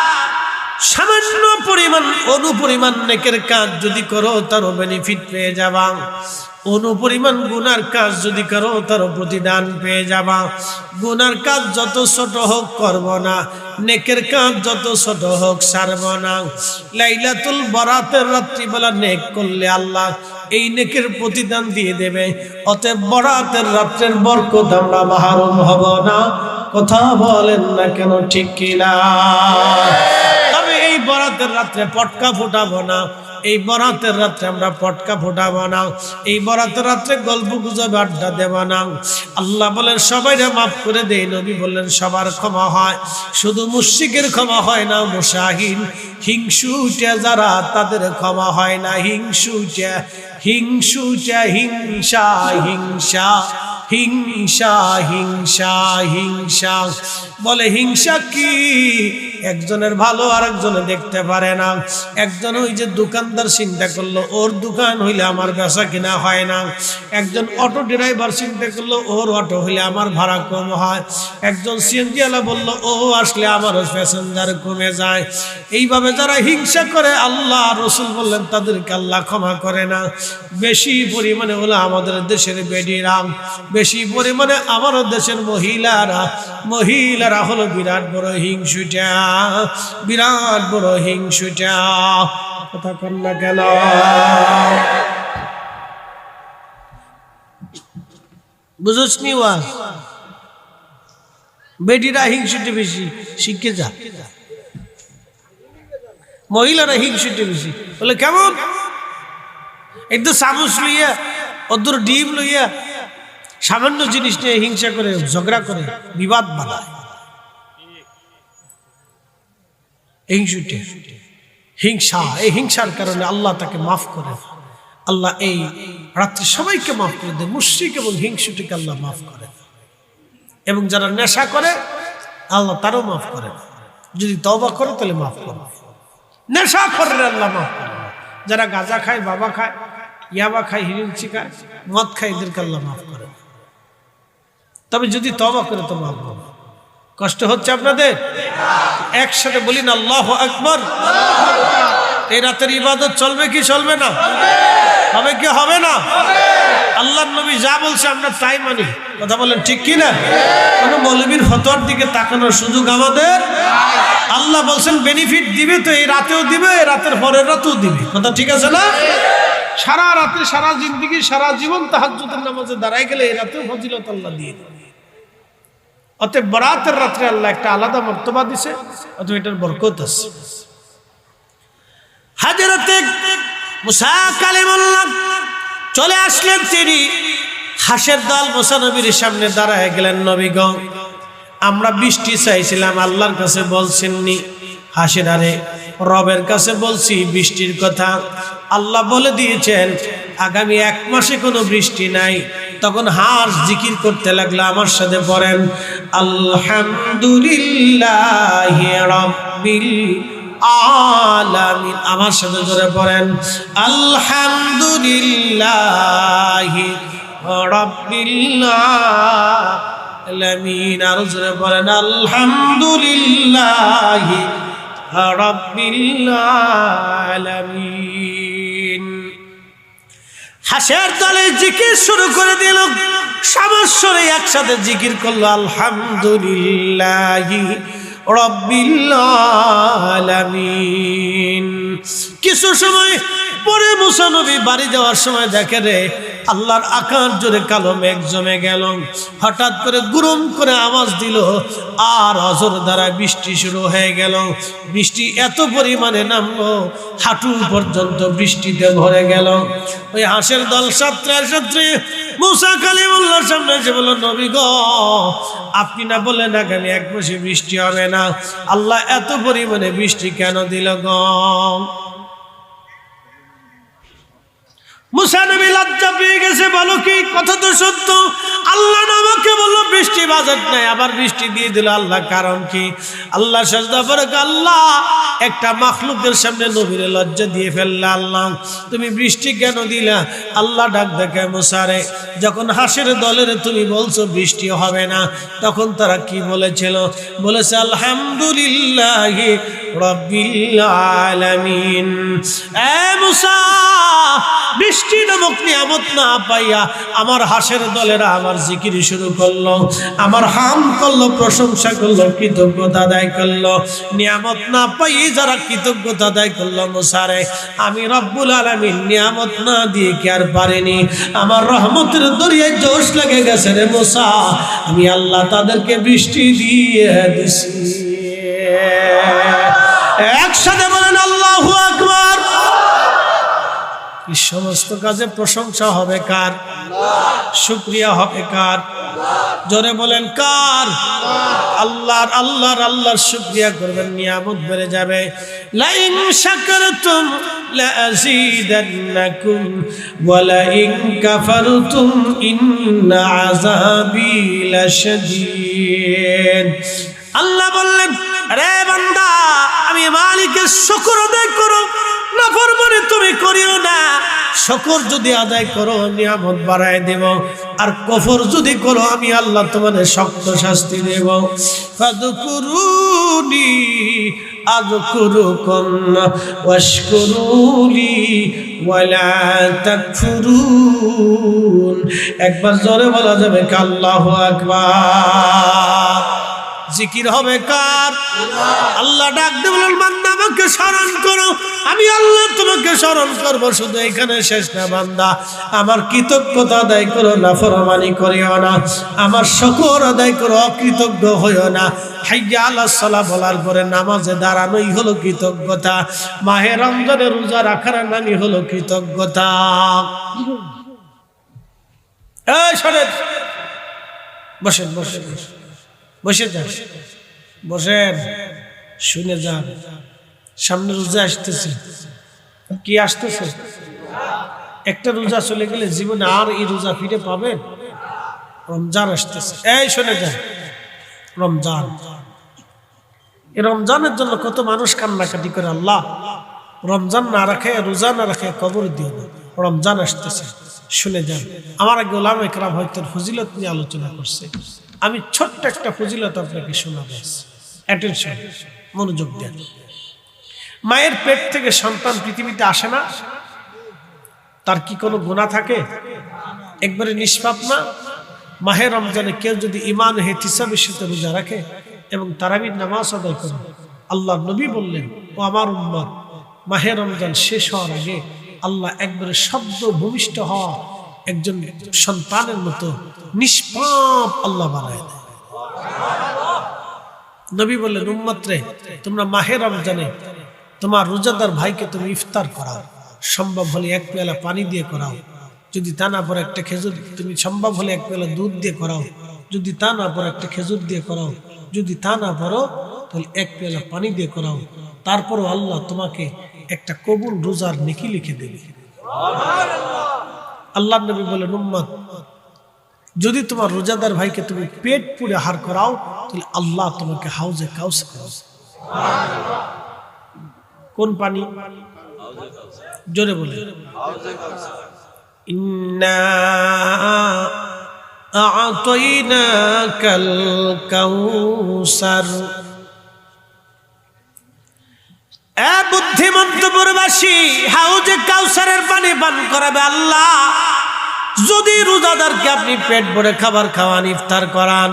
সামান্য পরিমাণ অনুপরিমাণ নেকের কাজ যদি করো তারও বেনিফিট পেয়ে যাবা, অনুপরিমাণ গুনার কাজ যদি করো তারও প্রতিদান পেয়ে যাবা। গুনার কাজ যত ছোট হোক করব না, নেকের কাজ যত ছোট হোক ছাড়ব না। লাইলাতুল বারাতের রাত্রিবেলা নেক করলে আল্লাহ এই নেকের প্রতিদান দিয়ে দেবে। অতএব বরাতের রাত্রের বরকত আমরা মাহরুম হব না। কথা বলেন না কেন, ঠিক কিনা? এই বরাতের রাত্রে পটকা ফুটাবো না, এই বরাতের রাত্রে আমরা পটকা ফুটাবো না, এই বরাতের রাত্রে গল্প গুজব আড্ডা দেব না। আল্লাহ বলেন সবাইরে মাফ করে দেই, নবী বললেন সবার ক্ষমা হয়, শুধু মুশরিকের ক্ষমা হয় না, মুশাহিন হিংসুটা যারা তাদের ক্ষমা হয় না। হিংসুটা হিংসা হিংসা হিংসা হিংসা হিংসা বলে। হিংসা কি? একজনের ভালো আর একজনে দেখতে পারে না। একজন ওই যে দোকানদার চিন্তা করলো ওর দোকান হইলে আমার বেচা কিনা হয় না, একজন অটো ড্রাইভার চিন্তা করলো ওর অটো হইলে আমার ভাড়া কম হয়, একজন সিএনজি ওয়ালা বললো ও আসলে আমারও প্যাসেঞ্জার কমে যায়। এইভাবে যারা হিংসা করে আল্লাহ রসুল বললেন তাদেরকে আল্লাহ ক্ষমা করে না। বেশি পরিমাণে হলো আমাদের দেশের বেডিরা, বেশি পরিমাণে আমাদের দেশের মহিলারা হলো বিরাট বড় হিংসুটা, বিরাট বড় হিংসুটা। কথা কন না কেন? বুঝছ নি? বেডিরা হিংসুটে বেশি, শিখে যা। মহিলারা হিংসুটে বেশি। বলে কেমন? একদম চামচ লইয়া, অদূর ডিম লইয়া, সামান্য জিনিস নিয়ে হিংসা করে, ঝগড়া করে, বিবাদ বাঁধায়। হিংসা, এই হিংসার কারণে আল্লাহ তাকে মাফ করে। আল্লাহ এই রাত্রে সবাইকে মাফ করে দেয়, মুশরিক এবং হিংসুটিকে আল্লাহ মাফ করে। এবং যারা নেশা করে আল্লাহ তারও মাফ করে, যদি তওবা করে তাহলে মাফ করে। নেশা করে আল্লাহ মাফ করে। যারা গাঁজা খায়, বাবা খায়, ইয়াবা খায়, হিরিঞ্চি খায়, মদ খায়, এদেরকে আল্লাহ মাফ করে। তবে যদি তওবা করে তো মাফ হবে। কষ্ট হচ্ছে আপনাদের? একসাথে বলি না আল্লাহু আকবার। এই রাতের ইবাদত চলবে কি চলবে না? হবে কি হবে না? আল্লাহর নবী যা বলছে আমরা তাই মানি। কথা বলেন ঠিক কি না? কোনো মৌলবীর ফতোয়ার দিকে তাকানোর সুযোগ আমাদের। আল্লাহ বলছেন বেনিফিট দিবে তো এই রাতেও দিবে, এই রাতের পরের রাতেও দিবে। কথা ঠিক আছে না? সারা রাতে সারা জিন্দগি সারা জীবন তাহাজ্জুদের নামাজে দাঁড়ায় গেলে এই রাতেও ফজিলত আল্লাহ দিয়ে দেবে। অতএব বরাতের রাত্রে আল্লাহ একটা আলাদা মর্তবা দিছে, অতএব এটার বরকত আছে। হযরতে মুসা কালিমুল্লাহ চলে আসলেন, তিনি হাঁসের দল মুসা নবীর সামনে দাঁড়ায় গেলেন। নবী গো, আমরা বৃষ্টি চাইছিলাম, আল্লাহর কাছে বলছেননি। হাসির আরে রবের কাছে বলছি বৃষ্টির কথা, আল্লাহ বলে দিয়েছেন আগামী 1 মাসে কোনো বৃষ্টি নাই। তখন হাঁস জিকির করতে লাগলো, আমার সাথে পড়েন আলহামদুলিল্লাহি রাব্বিল আলামিন। আমার সাথে জোরে পড়েন আলহামদুলিল্লাহি রাব্বিল আলামিন। আর জোরে পড়েন আলহামদুলিল্লাহি রাব্বিল আলামিন। হাসের দলে জিকির শুরু করে দিল, সমস্যরে একসাথে জিকির করলো আলহামদুলিল্লাহি রাব্বিল আলামিন। কিছু সময় পরে মুসা নবী বাড়ি যাওয়ার সময় দেখে রে আল্লাহর আকাশ জোরে কালো মেঘ জমে গেল। হঠাৎ করে গুরুম করে আওয়াজ দিল, আর অজর দ্বারা বৃষ্টি শুরু হয়ে গেল। বৃষ্টি এত পরিমাণে নামলো, হাঁটু পর্যন্ত বৃষ্টিতে ভরে গেল। ওই হাঁসের দল ছাত্রী মুসা কালিমুল্লাহর সামনে এসে বলল, নবী গো, আপনি না বললেন আগামী 1 মাসে বৃষ্টি হবে না, আল্লাহ এত পরিমাণে বৃষ্টি কেন দিল গো? মুসা নবী লজ্জা পেয়ে গেছে, বলো কি কথা তো সত্য, আল্লাহ আমাকে বললো বৃষ্টি বাজেট নাই, আবার বৃষ্টি দিয়ে দিল, আল্লাহ কারণ কি? আল্লাহ সাজদা করে আল্লাহ একটা মাখলুকের সামনে নবীরে লজ্জা দিয়ে ফেললে, আল্লাহ তুমি বৃষ্টি কেন দিলা? আল্লাহ ডাক দেখে মুসারে, যখন হাসের দলের তুমি বলছো বৃষ্টি হবে না, তখন তারা কি বলেছিল? বলেছে আলহামদুলিল্লাহি রাব্বিল আলামিন। এ মুসা, বৃষ্টি নামক নিয়ামত না পাইয়া আমার হাসের দলেরা আমার জিকির শুরু করলো, আমার হাম করলো, প্রশংসা করলো, কৃতজ্ঞতা আদায় করলো। নিয়ামত না পাই যারা কৃতজ্ঞতা আদায় করলো, মুসারে আমি রব্বুল আলামিন নিয়ামত না দিয়ে কি আর পারিনি? আমার রহমতের দরিয়ায় জোশ লেগে গেছে রে মুসা, আমি আল্লাহ তাদেরকে বৃষ্টি দিয়ে দিছি। একসাথে বলেন আল্লাহু আকবার। এই সমস্ত কাজে প্রশংসা হবে কার? শুকরিয়া হবে কার? জোরে বলেন কার? আল্লাহর। আল্লাহর শুকরিয়া করবেন, নিয়ামত বেড়ে যাবে। লাইন শাকারতুম লাযীদান্নাকুম ওয়া লাইন কাফারতুম ইন্না আযাবি লাশাদীদ। আল্লাহ বললেন, আরে বান্দা, আমি মালিকের শুকর আদায় করো, নাফরমানি তুমি করিও না। শুকর যদি আদায় করো নিয়ামত বাড়ায় দেব, আর কুফর যদি করো আমি আল্লাহ তোমাদের শক্ত শাস্তি দেব। ফাযকুরুনি আযকুরুকুম ওয়াশকুরুলি ওয়ালা তাকফুরুন। একবার জোরে বলা যাবে কি আল্লাহু আকবার? জিকির হবে কার? আল্লাহ ডাক দিয়ে বলেন, বান্দা আমাকে স্মরণ করো, আমি আল্লাহ তোমাকে স্মরণ করবো। শুধু এখানে শেষ না, বান্দা আমার কৃতজ্ঞতা আদায় করো, নাফরমানি করিও না, আমার শুকর আদায় করো, অকৃতজ্ঞ হইও না। হাইয়া আলাস সালাহ বলার পরে নামাজে দাঁড়ানোই হলো কৃতজ্ঞতা। মাহে রমজানে রোজা রাখার নামই হলো কৃতজ্ঞতা। এই শোনেন, বসেন বসেন বসে যান, বসেন, শুনে যান। সামনে রোজা আসতেছে। কি আসতেছে? একটা রোজা চলে গেলে জীবনে আর এই রোজা ফিরে পাবেন? রমজান আসতেছে। এই শুনে যান, রমজান, এই রমজানের জন্য কত মানুষ কান্নাকাটি করে, আল্লাহ রমজান না রাখে, রোজা না রাখে কবর দিও না। রমজান আসতেছে, শুনে যান। আমার আগে ওলামা ইকরাম হয়তো ফজিলত নিয়ে আলোচনা করছে, আমি ছোট্ট একটা ফজিলত আপনাকে শোনাবো। অ্যাটেনশন, মনোযোগ দেন। মায়ের পেট থেকে সন্তান পৃথিবীতে আসে না, তার কি কোনো গুনাহ থাকে? একবারে নিষ্পাপ না? মাহে রমজানে কেউ যদি ঈমান ও ইহতিসাবের সাথে রোজা রাখে এবং তারাবির নামাজ আদায় করে, আল্লাহর নবী বললেন, ও আমার উম্মত, মাহে রমজান শেষ হওয়ার আগে আল্লাহ একবারে শব্দ ভূমিষ্ঠ হওয়া একজন সন্তানের মতো নিষ্পাপ আল্লাহ বানায় দেয়। নবী বললেন, উম্মত রে, তোমরা মাহে রমজানে তোমার রোজাদার ভাইকে তুমি ইফতার করাও, সম্ভব হলে এক পেয়ালা পানি দিয়ে করাও, যদি তা না পরে একটা খেজুর, তুমি সম্ভব হলে এক পেয়ালা দুধ দিয়ে করাও, যদি তা না পরে একটা খেজুর দিয়ে করাও, যদি তা না পারো তাহলে এক পেয়ালা পানি দিয়ে করাও, তারপরও আল্লাহ তোমাকে একটা কবুল রোজার নেকি লিখে দেবে। আল্লাহ নবী বলেন, উম্মত, যদি তোমার রোজাদার ভাইকে তুমি পেট পুড়ে আহার করাও তাহলে আল্লাহ তোমাকে হাউজে কাউসার করাবে। কোন পানি? জোরে বলে, ইন্না আ'তাইনাকাল কাউসার। এ বুদ্ধিমন্তপুরবাসী, হাউজে কাউসারের পানি পান করাবে আল্লাহ যদি রোজাদারকে আপনি পেট ভরে খাবার খাওয়ান, ইফতার করান।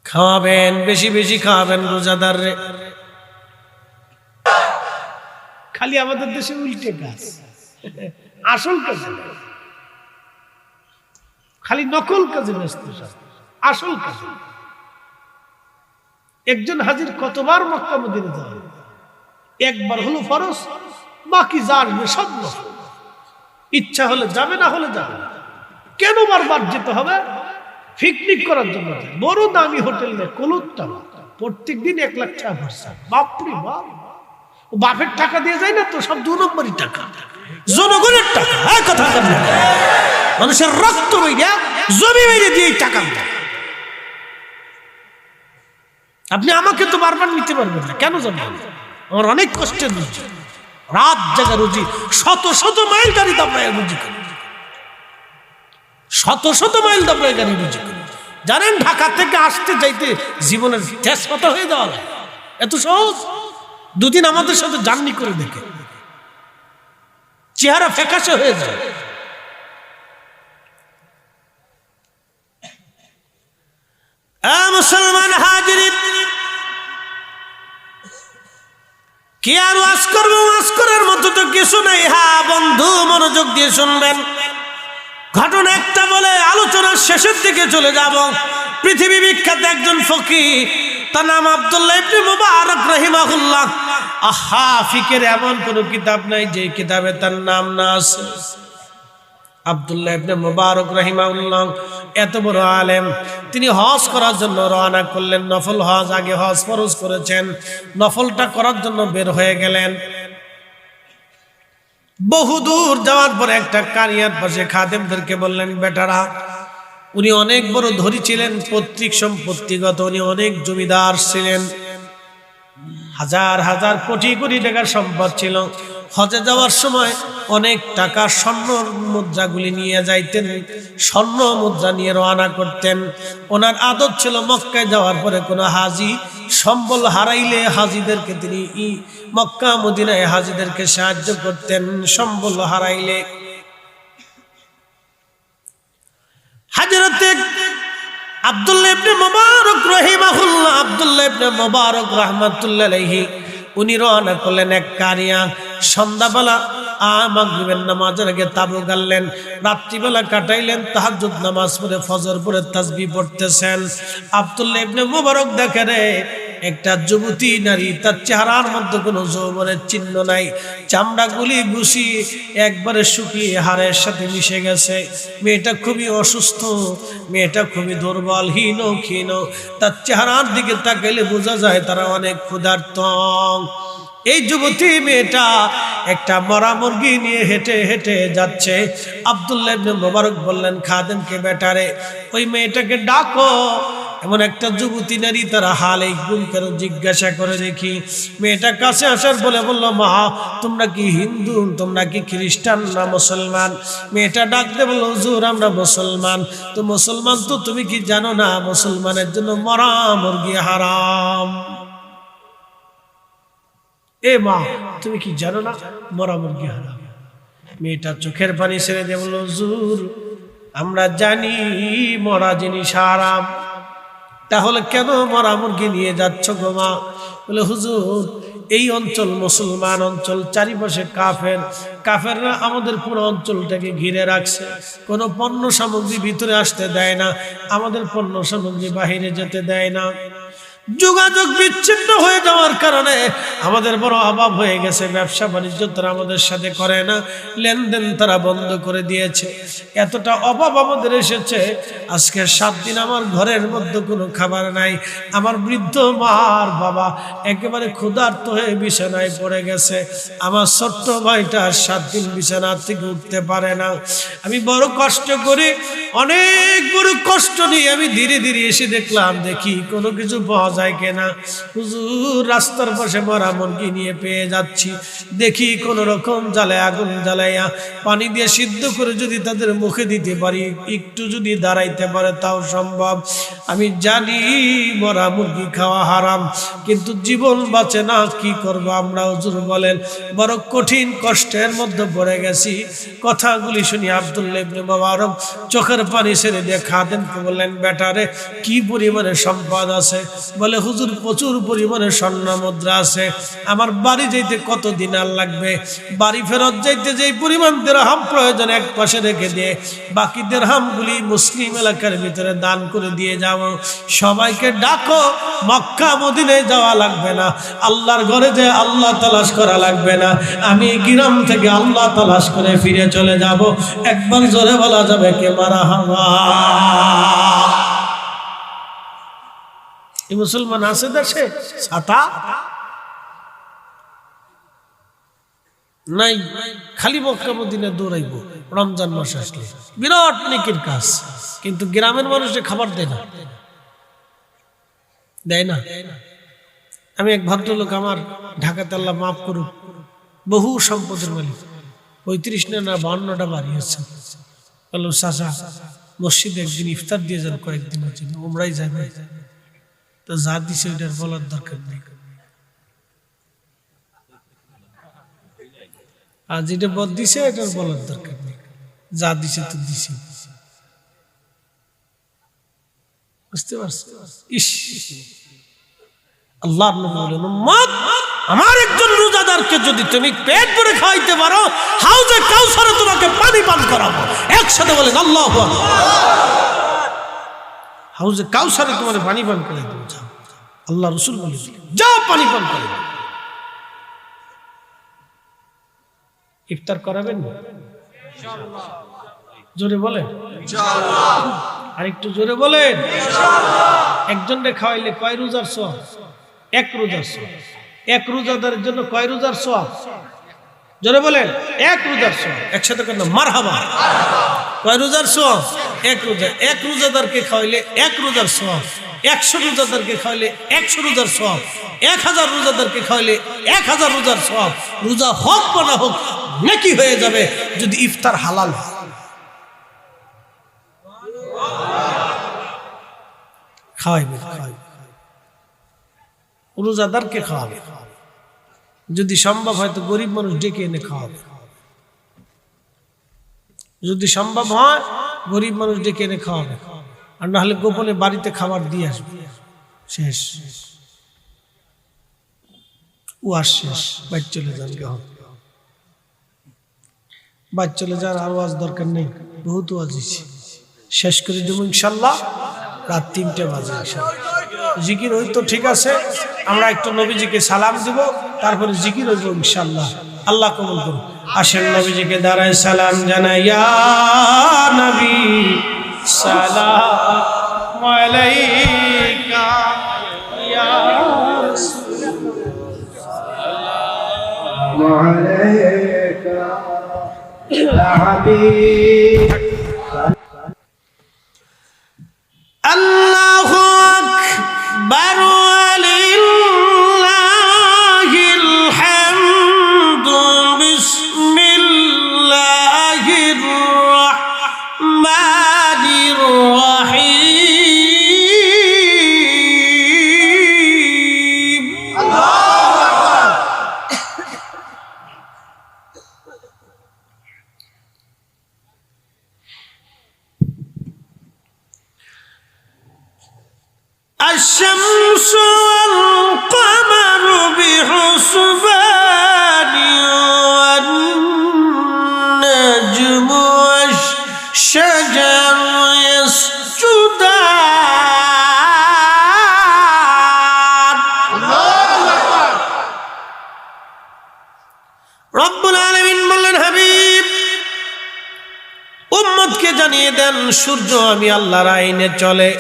খাওয়াবেন, বেশি বেশি খাওয়াবেন রোজাদার রে। খালি আমাদের দেশে উল্টে কাজ, আসল কাজ খালি নকল কাজে ব্যস্ত, আসল কাজ। একজন হাজির কতবার মক্কা মদিনা যায়? একবার হলো ফরজ, বাকি যা আসবে সব নফল। ইচ্ছা হলে যাবে, না হলে যাবে না। কেন বারবার যেতে হবে? পিকনিক করার জন্য যায়, বড় দামি হোটেল নেই, কলুত্তা প্রত্যেকদিন 1 লাখ টাকা খরচা। বাপরে বাপ, ও বাপের টাকা দিয়ে যায় না তো, সব 2 নম্বরই টাকা, জনগণের টাকা। হ্যাঁ, কথা মানুষের রক্ত বইয়া জমি বেরিয়ে দিয়ে টাকা দেয়। আপনি আমাকে তো বারবার নিতে পারবেন না, কেন জানেন? আমার অনেক কষ্টের রুজি, রাত জাগা রুজি, শত শত মাইল গাড়ি দাবড়ায় রুজি করি, শত শত মাইল দাবড়ায় গাড়ি রুজি করি। জানেন, ঢাকা থেকে আসতে যাইতে জীবনের শেষ কথা হয়ে যাওয়া যায়, এত সহজ। 2 দিন আমাদের সাথে জার্নি করে দেখে চেহারা ফ্যাকাশে হয়ে যায়। মুসলমান হাজিরিন, কি আর ওয়াজ করবো? ওয়াজ করার মতো তো কিছু নাই। হ্যাঁ বন্ধু, মনোযোগ দিয়ে শুনবেন। ঘটনা একটা বলে আলোচনার শেষের দিকে চলে যাব। পৃথিবী বিখ্যাত একজন ফকিহ, তার নাম আব্দুল্লাহ ইবনে মুবারক রাহিমাহুল্লাহ। আহা, ফিকের এমন কোন কিতাব নাই যে কিতাবে তার নাম না আছে। আব্দুল্লাহ ইবনে মুবারক রাহিমাহুল্লাহ এত বড় আলেম, তিনি হজ করার জন্য রওনা করলেন। নফল হজ, আগে হজ ফরজ করেছেন, নফলটা করার জন্য বের হয়ে গেলেন। বহুদূর যাওয়ার পরে একটা কারিয়ার পাশে খাদেমদেরকে বললেন, বেটারা, উনি অনেক বড় ধনী ছিলেন, পৈতৃক সম্পত্তিগত, উনি অনেক জমিদার ছিলেন, হাজার হাজার কোটি কোটি টাকার সম্পদ ছিল। হজে যাওয়ার সময় অনেক টাকা স্বর্ণ মুদ্রাগুলি নিয়ে যাইতেন, স্বর্ণ মুদ্রা নিয়ে রওনা করতেন। ওনার আদত ছিল মক্কায় যাওয়ার পরে কোনো হাজি সম্বল হারাইলে হাজিদেরকে তিনি মক্কা মদিনায় হাজিদেরকে সাহায্য করতেন। সম্বল হারাইলে হযরত আব্দুল্লাহ ইবনে মুবারক রাহিমাহুল্লাহ, আব্দুল্লাহ ইবনে মুবারক রাহমাতুল্লাহ আলাইহি, উনি রওনা করলেন এক কারিয়া। সন্ধ্যাবেলা মাগরিবের নামাজের আগে তাবু গাড়লেন, রাত্রিবেলা কাটাইলেন, তাহাজ্জুদ নামাজ পড়ে ফজর পড়ে তাসবিহ পড়তেছেন। আব্দুল্লাহ ইবনে মুবারক দেখে রে, একটা যুবতী নারী, তার চেহারার মধ্যে কোনো যৌবনের চিহ্ন নাই, চামড়াগুলি গুছি একবারে শুকিয়ে হাড়ের সাথে মিশে গেছে। মেয়েটা খুবই অসুস্থ, মেয়েটা খুবই দুর্বল, হীন ক্ষীণ। তার চেহারার দিকে তাকাইলে বোঝা যায় তারা অনেক ক্ষুধার্ত। এই যুবতী মেয়েটা একটা মরা মুরগি নিয়ে হেঁটে হেঁটে যাচ্ছে। আব্দুল্লাহ ইবনে মুবারক বললেন খাদেমকে, বেটারে, ওই মেয়েটাকে ডাকো। এমন একটা যুবতী নারী, তারা হাল এই গুণ কেন জিজ্ঞাসা করে দেখি। মেয়েটা কাছে আসার বলে বলল, মা, তোমরা কি হিন্দু, তোমরা কি খ্রিস্টান না মুসলমান? মেয়েটা ডাকতে বলল, হুজুর, আমরা মুসলমান। তো মুসলমান তো তুমি কি জানো না, মুসলমানের জন্য মরা মুরগি হারাম। এ মা তুমি কি জানো না মরা মুরগি হারাম? মেয়েটা চোখের পানি ছেড়ে দিয়ে বলল, হুজুর আমরা জানি মরা জিনিস হারাম, তাহলে কেন মরা মুরগি নিয়ে যাচ্ছ গো মা? বলে, হুজুর এই অঞ্চল মুসলমান অঞ্চল, চারিপাশে কাফেররা আমাদের পুরো অঞ্চলটাকে ঘিরে রাখছে, কোনো পণ্য সামগ্রী ভিতরে আসতে দেয় না, আমাদের পণ্য সামগ্রী বাহিরে যেতে দেয় না। যোগাযোগ বিচ্ছিন্ন হয়ে যাওয়ার কারণে আমাদের বড় অভাব হয়ে গেছে, ব্যবসা বাণিজ্য তারা আমাদের সাথে করে না, লেনদেন তারা বন্ধ করে দিয়েছে, এতটা অভাব আমাদের এসেছে। আজকে 7 দিন আমার ঘরের মধ্যে কোনো খাবার নাই, আমার বৃদ্ধ মার বাবা একেবারে ক্ষুধার্ত হয়ে বিছানায় পড়ে গেছে, আমার ছোট্ট ভাইটা 7 দিন বিছানা থেকে উঠতে পারে না। আমি বড় কষ্ট করি, অনেক বড় কষ্ট নিয়ে আমি ধীরে ধীরে এসে দেখি কোনো কিছু পাওয়া যায় কিনা। হুজুর রাস্তার পাশে মরা মুরগি নিয়ে পেয়ে যাচ্ছি, দেখি কোন রকম জ্বালায় আগুন জ্বালাইয়া পানি দিয়ে সিদ্ধ করে যদি তাদের মুখে দিতে পারি, একটু যদি দাঁড়াইতে পারে তাও সম্ভব। আমি জানি মরা মুরগি খাওয়া হারাম, কিন্তু জীবন বাঁচে না, কি করব আমরা? হুজুর বলেন বড় কঠিন কষ্টের মধ্যে পড়ে গেছি। কথাগুলি শুনি আব্দুল্লাহ ইবনে মুবারক চোখের পানি ছেড়ে দিয়ে খাদেমকে বললেন, বেটারে কি পরিমাণে সম্পদ আছে? বলে, হুজুর প্রচুর পরিমাণে স্বর্ণ মুদ্রা আছে, আমার বাড়ি যাইতে কত দিনার লাগবে, বাড়ি ফেরত যাইতে যেই পরিমাণ দিরহাম প্রয়োজন এক পাশে রেখে দিয়ে বাকি দিরহামগুলি মুসলিম এলাকার ভিতরে দান করে দিয়ে যাও। সবাইকে ডাকো, মক্কা মদিনায় যাওয়া লাগবে না, আল্লাহর ঘরে যে আল্লাহ তালাশ করা লাগবে না, আমি গ্রাম থেকে আল্লাহ তালাশ করে ফিরে চলে যাব। একবার জোরে বলা যাবে কে মারহাবা? এই মুসলমান আছে দেশে ছাতা নাই, খালি মক্কা মদিনা দৌড়াইব রমজান মাস আসলে, বিরাট নেকির কাজ, কিন্তু গ্রামের মানুষে খাবার দেয় না। আমি এক ভদ্রলোক, আমার ঢাকাতে আল্লাহ মাফ করুক, বহু সম্পদের মালিক, 35 না 52টা বাড়ি আছে। বললো, চাচা মসজিদে একদিন ইফতার দিয়ে যান, কয়েকদিনের জন্য ওমরাই যাবে। তো যা দিছে ওইটার বলার দরকার নেই, আর যেটা বদ দিছে এটার বলার দরকার নেই, যা দিছে তো দিছে। বুঝতে পারছো? আল্লাহর নবী বলেন, উম্মত আমার একজন রোজাদারকে যদি তুমি পেট ভরে খাওয়াইতে পারো, হাউজে কাউসারে তোমাকে পানি পান করাবো। একসাথে বলেন আল্লাহু আকবার। হাউজে কাউসারে তোমার পানি পান করে দেবো। আল্লাহ রাসূল বলেছেন, যাও পানি পান করে। ইফতার করাবেন না? ইনশাআল্লাহ। জোরে বলেন ইনশাআল্লাহ। আরেকটু জোরে বলেন ইনশাআল্লাহ। একজনকে খাওয়াইলে কয় রোজার সওয়াব? 1 রোজার সওয়াব। 1 রোজাদারের জন্য কয় রোজার সওয়াব? জোরে বলেন 1 রোজার সওয়াব। একসাথে কেন মারহাবা। কয় রোজার সওয়াব? 1 রোজা। 1 রোজাদারকে খাওয়াইলে 1 রোজার সওয়াব। 100 রোজাদারকে খাওয়াইলে 100 রোজার সওয়াব। 1000 রোজাদারকে খাওয়াইলে 1000 রোজার সওয়াব। রোজা হোক বা না হোক নেকি হয়ে যাবে যদি ইফতার হালাল হয়। খাওয়াইবে, রোজাদারকে খাওয়াবে, যদি সম্ভব হয় তো গরিব মানুষ ডেকে এনে খাওয়াবে, যদি সম্ভব হয় গরিব মানুষ ডেকে এনে খাওয়াবে, আর না হলে গোপনে বাড়িতে খাবার দিয়ে আসবে। শেষ, ওয়াজ শেষ, বাইর চলে যান। বাইর চলে যান, আর ওয়াজ দরকার নেই, বহুত ওয়াজ হয়েছে, শেষ করে দেবো ইনশাল্লাহ রাত 3টে বাজে। জিকির হই তো ঠিক আছে, আমরা একটু নবীজিকে সালাম দিব, তারপরে জিকির হইব ইনশাল্লাহ। আল্লাহ কবুল করুন। আসেন নবীজিকে দাঁড়ায় সালাম জানাই। ইয়া নবী সালাম আলাইকা, ইয়া রাসূলুল্লাহ সালাম আলাইকা, ইয়া হাবিব। আল্লাহু আকবার ওয়ালিল্লাহিল হামদু। বিসমিল্লাহির রাহমানির রাহিম। আল্লাহু আকবার। الشمس والقمر بحسبان والنجم والشجر يسجدان রব্বুল আলামিন বললেন, হাবিব উম্মতকে জানিয়ে দেন, সূর্য আমি আল্লাহর আইনে চলে,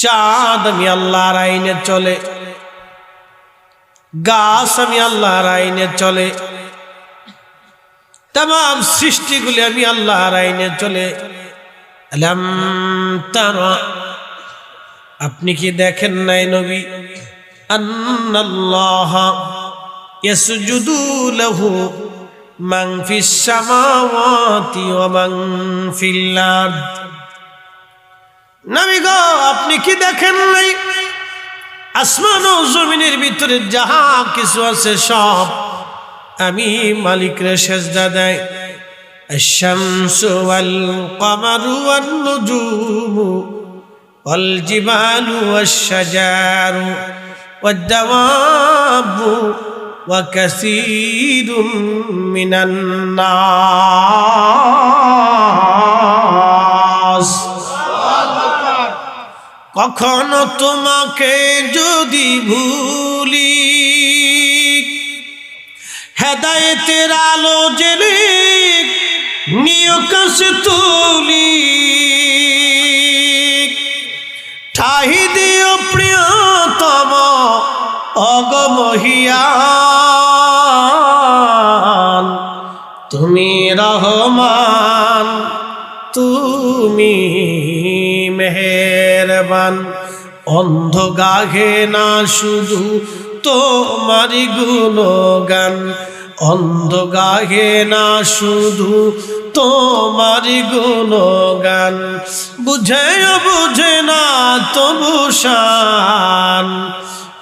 চাঁদ আমি আল্লাহর আইনে চলে, গাছ আমি আল্লাহর আইনে চলে, तमाम সৃষ্টিগুলি আমি আল্লাহর আইনে চলে। আলাম তারা, আপনি কি দেখেন নাই নবী, আন্নাল্লাহ ইয়াসজুদু লাহু মান ফিস সামাওয়াতি ওয়া মান ফিল আরদ। নবী গো, আপনি কি দেখেন নাই আসমান ও জমিনের ভিতরে যাহা কিছু আছে সব আমি মালিকরে সেজদা দেয়। আশ-শামসু ওয়াল কমারু ওয়ান নুজুমু ওয়াল জিবালু ওয়াশ-শাজারু ওয়াদ-দাওয়াবু ওয়া কাসীরুম মিনান নাস। কখনো তোমাকে যদি ভুলি, হেদায়েতের আলো জেলে নিয় কাছে তুলি, ঠাহি দিও প্রিয়তম অগমহিয়ান। তুমি রহমান, তুমি মেহেরবান। অন্ধ গাহে না শুধু তোমারি গুণগান, অন্ধ গাহে না শুধু তোমারি গুণগান। বুঝেও বুঝে না তবু শান,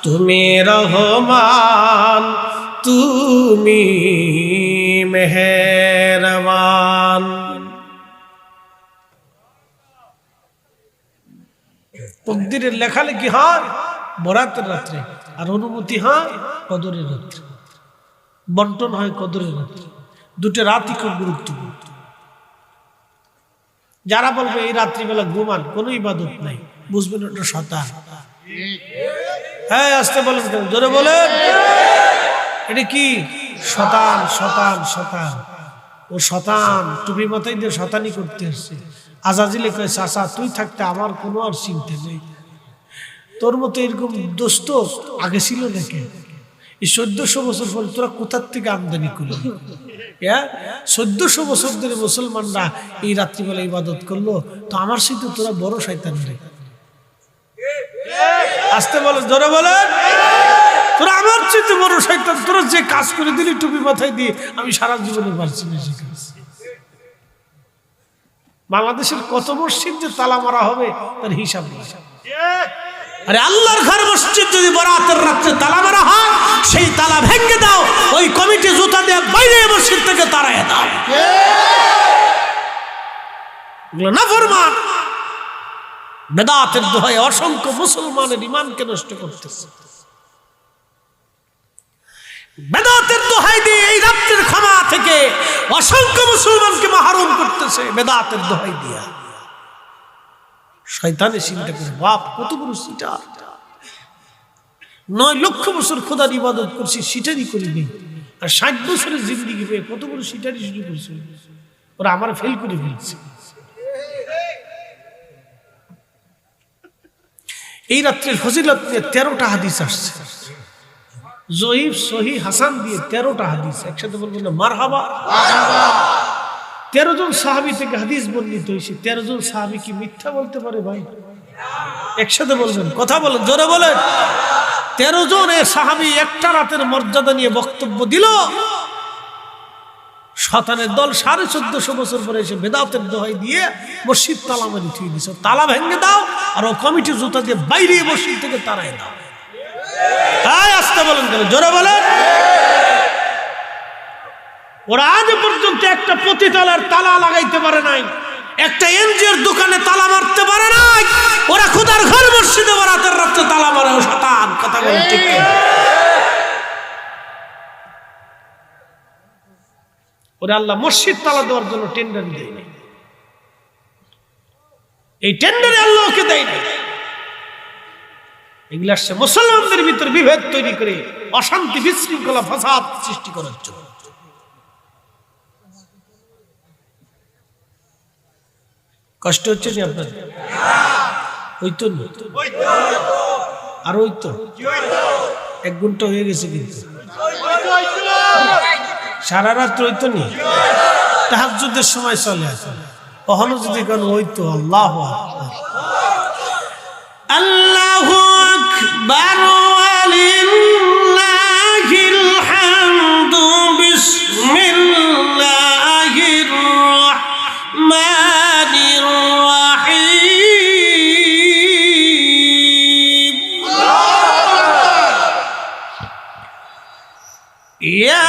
তুমি রহমান, তুমি মেহেরবান। তকদিরের লেখালেখি হয় বরাতের রাত্রে, আর অনুমতি হয় কদরের রাত্রে, বন্টন হয় কদরের রাত্রে। দুটো রাতই খুব গুরুত্বপূর্ণ। যারা বলবে এই রাত্রিবেলা ঘুমান, কোনো ইবাদত নাই, বুঝবেন ওটা শয়তান। হ্যাঁ, আসতে বলেন, জোরে বলেন। এটা কি? শয়তান, শয়তান, শয়তান। ও শয়তান টুপি মাথায় দিয়ে শয়তানি করতে আসছে। আজাজিলে কয়, চাচা তুই থাকতে আমার কোনো আর চিন্তা নেই, তোর মতো এরকম দোস্ত আগে ছিল নাকি? এই 1400 বছর পর তোরা কোথার থেকে আমদানি করলি? 1400 বছর ধরে মুসলমানরা এই রাত্রিবেলা ইবাদত করলো, তো আমার সাথে তোরা বড় শয়তান রে। আসতে বলেন, জোরে বলেন। তোরা আমার সাথে বড় শয়তান। তোরা যে কাজ করে দিলি টুপি মাথায় দিয়ে, আমি সারা জীবনে পারছি না সে কাজ। বাংলাদেশের কত মসজিদ যে তালা মারা হবে তার হিসাব নেই। আরে আল্লাহর ঘর মসজিদ যদি বরাতের রাত্রে তালা মারা হয়, সেই তালা ভেঙে দাও, ওই কমিটি জুতা দিয়ে বাইরে মসজিদ থেকে তাড়ায় দাও। নাফরমান বেদাতের দোহায় অসংখ্য মুসলমানের ঈমানকে নষ্ট করতেছে। বেদাতের দোহাই দিয়ে এই রাত্রের ক্ষমা থেকে অসংখ্য মুসলমানকে মাহরুম করতেছে বেদাতের দোহাই দিয়া। শয়তানের চিন্তা করে, বাপ কত বড় সিটার। 9 লক্ষ বছর খোদার ইবাদত করছি, সিটারি করিনি, আর 60 বছরের জিন্দিগি পেয়ে কত বড় সিটারি শুরু করছে। ওরা আমার ফেল করে ফেলছে। এই রাত্রের ফজিলত নিয়ে 13টা হাদিস আসছে, জয়ীফ, সহি, হাসান দিয়ে 13টা হাদিস। একসাথে বলবো না মারহাবা? 13 জন সাহাবী থেকে হাদিস বর্ণিত হয়েছে। 13 জন সাহাবী কি মিথ্যা বলতে পারে ভাই? একসাথে বলবেন, কথা বলেন, জোরে বলেন। 13 জন সাহাবী একটা রাতের মর্যাদা নিয়ে বক্তব্য দিল। শয়তানের দল 1450 বছর পরে এসে বেদাতের দোহাই দিয়ে মসজিদ তালা মারি থুই দিছে। তালা ভেঙে দাও, আর ও কমিটি জুতা দিয়ে বাইরে মসজিদ থেকে তাড়াই দাও। তাই আসতে বলেন, কেন জোরে বলেন। ওরা আজ পর্যন্ত একটা পতিতালার তালা লাগাইতে পারে নাই। একটা এনজিওর দোকানে তালা মারতে পারে না, ওরা খোদার ঘর মসজিদে রাতের রাত্রে তালা মারে। ও শয়তান, কথা বলে ঠিক কি? ওরা আল্লাহ মসজিদ তালা দেওয়ার জন্য টেন্ডার দেয়নি, এই টেন্ডারে আল্লাহকে দেয়নি। এগুলো আসছে মুসলমানদের ভিতর বিভেদ তৈরি করে অশান্তি বিশৃঙ্খলা ফাসাদ সৃষ্টি করার জন্য। কষ্ট হচ্ছে না আপনার? ওই তো আর ওই তো 1 ঘন্টা হয়ে গেছে, কিন্তু সারা রাত ওই তো নেই, তাহাজ্জুদের সময় চলে আসে। কখনো যদি কোন ওই তো আল্লাহু আকবার, আল্লাহু আকবার ওয়ালিল্লাহিল হামদু বিসমিল্লাহির রাহমানির রাহিম। ইয়া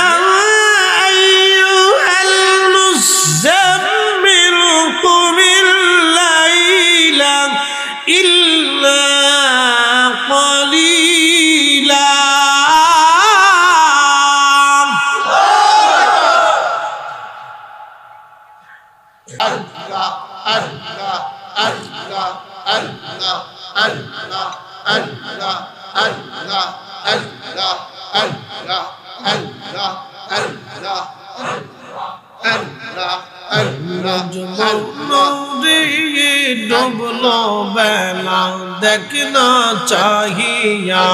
ডুবলো বেলা দেখনা চাহিয়া,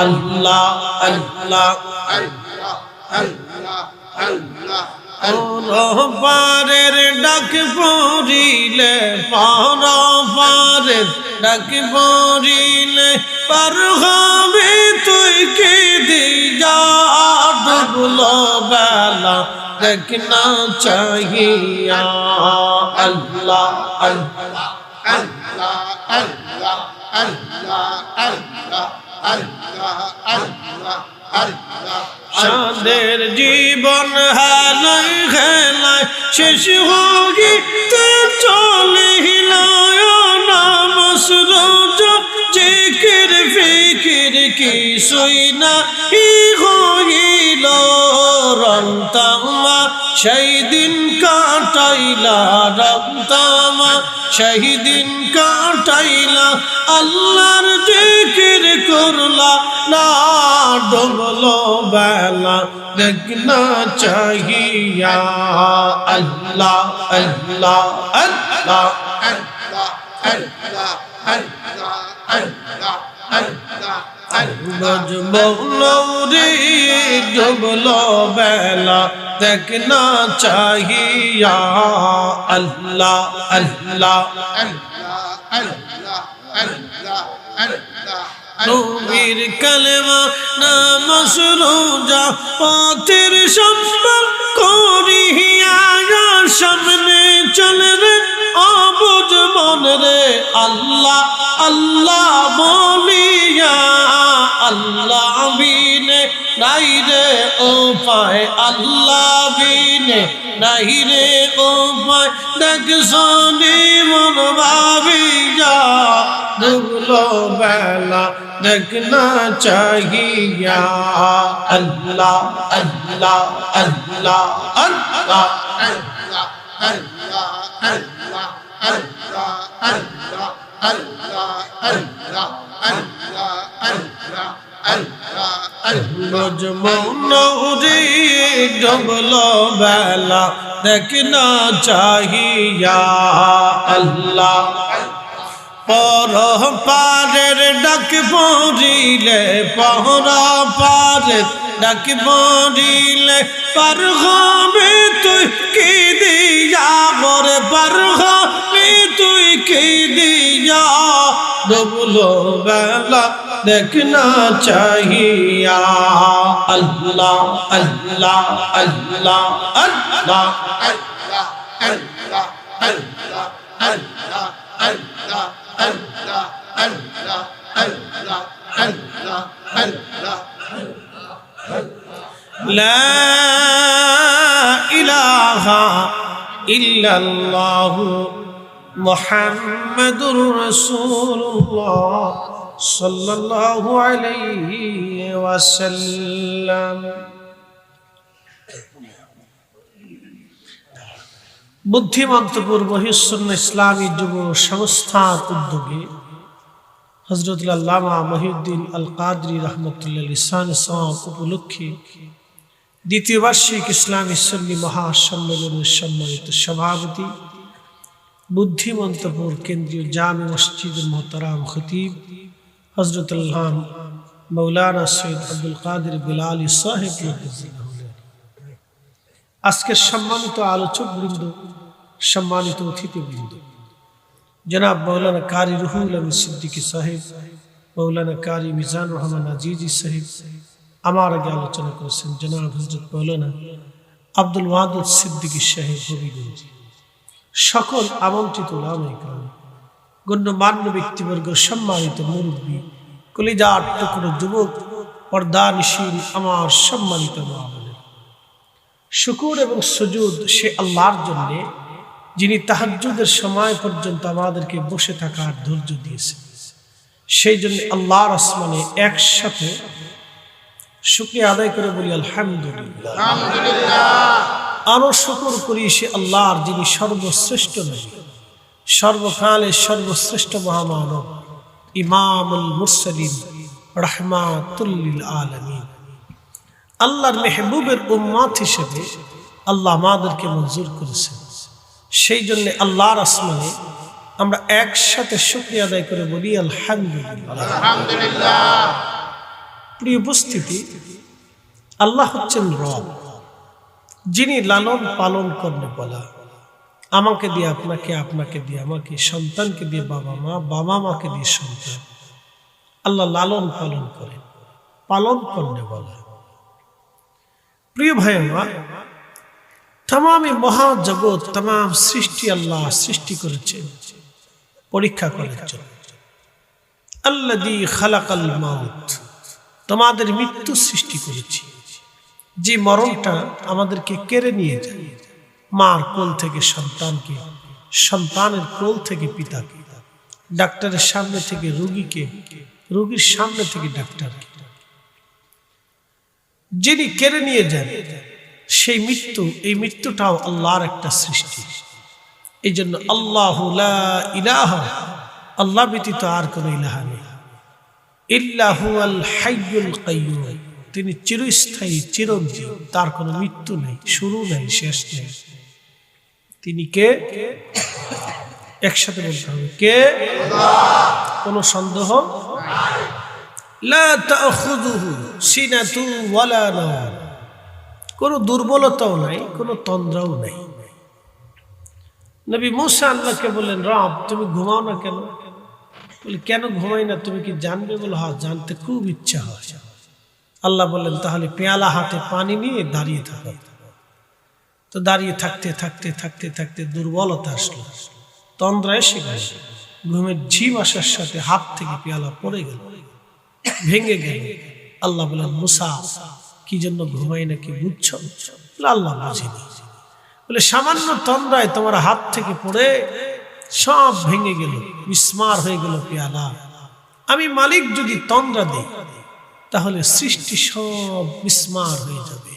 আল্লাহ আল্লাহ পারের ডাক পড়িলে, পারের ডাক পড়িলে পার হবে তুই কে দিয়া, ডুবলো বেলা দেখনা চাহিয়া, আল্লাহ আল্লাহ আল্লাহ আল্লাহ আল্লাহ আল্লাহ আল্লাহ আল্লাহ আল্লাহ। সাদের জীবন হালাই খেলায় শেষ হইতে চলিল, নামাজ রোজা জিকির ফিকির কিছুই নাই হইল, রংতামা সেই দিন কাটাইলা, রংতামা সেই দিন কাটাইলা, আল্লাহর জিকির করলা না, ডুবলো বেলা দেখনা চাহিয়া, আল্লাহ আল্লাহ আল্লাহ আল্লাহ আল্লাহ আল্লাহ আল্লাহ আল্লাহ। ডুবলো বেলা দেখনা চাহিয়া, আল্লাহ আল্লাহ আল্লাহ আল্লাহ আল্লাহ আল্লাহ। নবীর কালেমা নামাজ রোজা পথের সম্মান করিয়া, সামনে চলে রে অবুঝ মন রে, আল্লাহ আল্লাহ বলিয়া, আল্লাহ বিনে নাই রে উপায়, আল্লাহ বিনে নাই রে উপায়, দেখ শুনি মন ভাবিয়া, ডুবলো বেলা দেখনা চাহিয়া, আল্লাহ আল্লাহ আল্লাহ আল্লাহ আল্লাহ আল্লাহ আল্লাহ আল্লাহ আল্লাহ আল্লাহ আল্লাহ আল্লাহ আল্লাহ আল্লাহ আল্লাহ। মৌনৌরি ডুবলো বেলা দেখনা চাহিয়া, আল্লাহ পর পারের ডাক পড়িলে, পহরা পারের ডাক পড়িলে পার হবে তুই কি দিয়া, মরে পার হবে তুই কি দিয়া, ডুবলো বেলা দেখনা চাহিয়া, আল্লাহ আল্লাহ আল্লাহ আল্লাহ আল্লাহ আল্লাহ আল্লাহ আল্লাহ আল্লাহ আল্লাহ আল্লাহ আল্লাহ আল্লাহ আল্লাহ। লা ইলাহা ইল্লাল্লাহু মুহাম্মাদুর রাসূলুল্লাহ সাল্লাল্লাহু আলাইহি ওয়াসাল্লাম। বুদ্ধিমন্তপুর মহিউসুন্নাহ ইসলামী যুব সংস্থার উদ্যোগে হযরত আল্লামা মহিউদ্দিন আল কাদরি রাহমাতুল্লাহ লিসানে সাওয়াব উপলক্ষে দ্বিতীয় বার্ষিক ইসলামী সুন্নি মহাসম্মেলনের সম্মানিত সভাপতি বুদ্ধিমন্তপুর কেন্দ্রীয় জামে মসজিদের মোহতারাম খতিব হযরত আল্লাহ মাওলানা সৈয়দ আব্দুল কাদের বিলালী সাহেব, আজকের সম্মানিত আলোচক বৃন্দ, সম্মানিত অতিথিবৃন্দ, জনাব মৌলানা কারি রুহুল আমিন সিদ্দিকী সাহেব, মৌলানা কারি মিজান রহমান আজিজি সাহেব, আমার আগে আলোচনা করেছেন জনাব হযরত মৌলানা আব্দুল ওয়াদুদ সিদ্দিকী সাহেব হবিগঞ্জ, সকল আমন্ত্রিত উলামায়ে কেরাম, গণ্যমান্য ব্যক্তিবর্গ, সম্মানিত মুরব্বী, কলিজার টুকরো যুবক, পর্দানিশীন আমার সম্মানিত মা বোনেরা, শুকর এবং সুজুদ সে আল্লাহর জন্যে যিনি তাহাজ্জুদের সময় পর্যন্ত আমাদেরকে বসে থাকার ধৈর্য দিয়েছেন। সেই জন্য আল্লাহর আসমানে একসাথে শুকরিয়া আদায় করে বলি আলহামদুলিল্লাহ। আরো শুকর করি সে আল্লাহর যিনি সর্বশ্রেষ্ঠ নবী, সর্বকালের সর্বশ্রেষ্ঠ মহামানব, ইমামুল মুরসালিন, রাহমাতুল লিল আলামিন, আল্লাহর মেহবুবের উম্মত হিসেবে আল্লাহ আমাদেরকে মঞ্জুর করেছেন। সেই জন্য আল্লাহর আসমানে আমরা একসাথে শুকরিয়া আদায় করে বলি আলহামদুলিল্লাহ। প্রিয় উপস্থিতি, আল্লাহ হচ্ছেন রব, যিনি লালন পালন করলে বলা, আমাকে দিয়ে আপনাকে, আপনাকে দিয়ে আমাকে, সন্তানকে দিয়ে বাবা মা, বাবা মাকে দিয়ে সন্তান, আল্লাহ লালন পালন করেন, পালন করলে বলা। প্রিয় ভাই আমার, তাম মহাজগৎ, তাম সৃষ্টি আল্লাহ সৃষ্টি করেছেন পরীক্ষা করার জন্য। আল্লাযী খালাকাল মাউত, তোমাদের মৃত্যু সৃষ্টি করেছি, যে মরণটা আমাদেরকে কেড়ে নিয়ে যায়, মার কোল থেকে সন্তানকে, সন্তানের কোল থেকে পিতাকে, ডাক্তারের সামনে থেকে রোগীকে, রোগীর সামনে থেকে ডাক্তারকে, যিনি কেড়ে নিয়ে যান সেই মৃত্যু, এই মৃত্যুটাও আল্লাহর একটা সৃষ্টি। এই জন্য আল্লাহু লা ইলাহা, আল্লাহ ব্যতীত আর কোনো ইলাহা নেই, ইল্লা হুয়াল হাইয়ুল কাইয়্যুম, তিনি চিরস্থায়ী, চিরঞ্জীব, তার কোনো মৃত্যু নেই, শুরু নেই, শেষ নেই। তিনি কে? একসাথে বলতে হবে, কে? আল্লাহ। কোনো সন্দেহ নাই। লা তাখুযুহু সিনাতু ওয়ালা নাওম, কোনো দুর্বলতাও নাই, কোনো তন্দ্রাও নাই। নবী মুসা আল্লাহকে বললেন, রব তুমি ঘুমাও না কেন? বলে কেন ঘুমাই না, তুমি কি জানবে? বলে হ্যাঁ, জানতে খুব ইচ্ছা হয়। আল্লাহ বললেন, তাহলে পেয়ালা হাতে পানি নিয়ে দাঁড়িয়ে থাকো। তো দাঁড়িয়ে থাকতে থাকতে থাকতে থাকতে দুর্বলতা আসলো, তন্দ্রা এসে গেল, ঘুমের ঝিম আসার সাথে হাত থেকে পেয়ালা পড়ে গেল, ভেঙে গেল। আল্লাহ বললেন, মুসা কি জন্য ঘুমাই না, কি বুঝছো? আল্লাহ বুঝিনি। বলে সামান্য তন্দ্রায় তোমার হাত থেকে পড়ে সব ভেঙে গেল, বিস্মার হয়ে গেল পেয়ালা। আমি মালিক যদি তন্দ্রা দিই তাহলে সৃষ্টি সব বিস্মার হয়ে যাবে।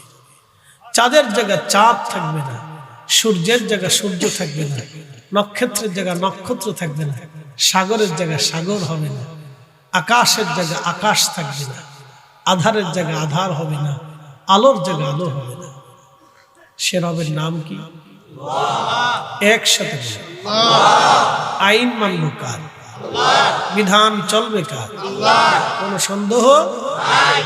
চাঁদের জায়গা চাঁদ থাকবে না, সূর্যের জায়গা সূর্য থাকবে না, নক্ষত্রের জায়গা নক্ষত্র থাকবে না, সাগরের জায়গা সাগর হবে না, আকাশের জায়গা আকাশ থাকবে না, আধারের জায়গা আধার হবে না, আলোর জায়গা আলো হবে না। সে রবের নাম কি? একসাথে বলে, আইন মানব কার, বিধান চলবে কার, কোনো সন্দেহ নাই।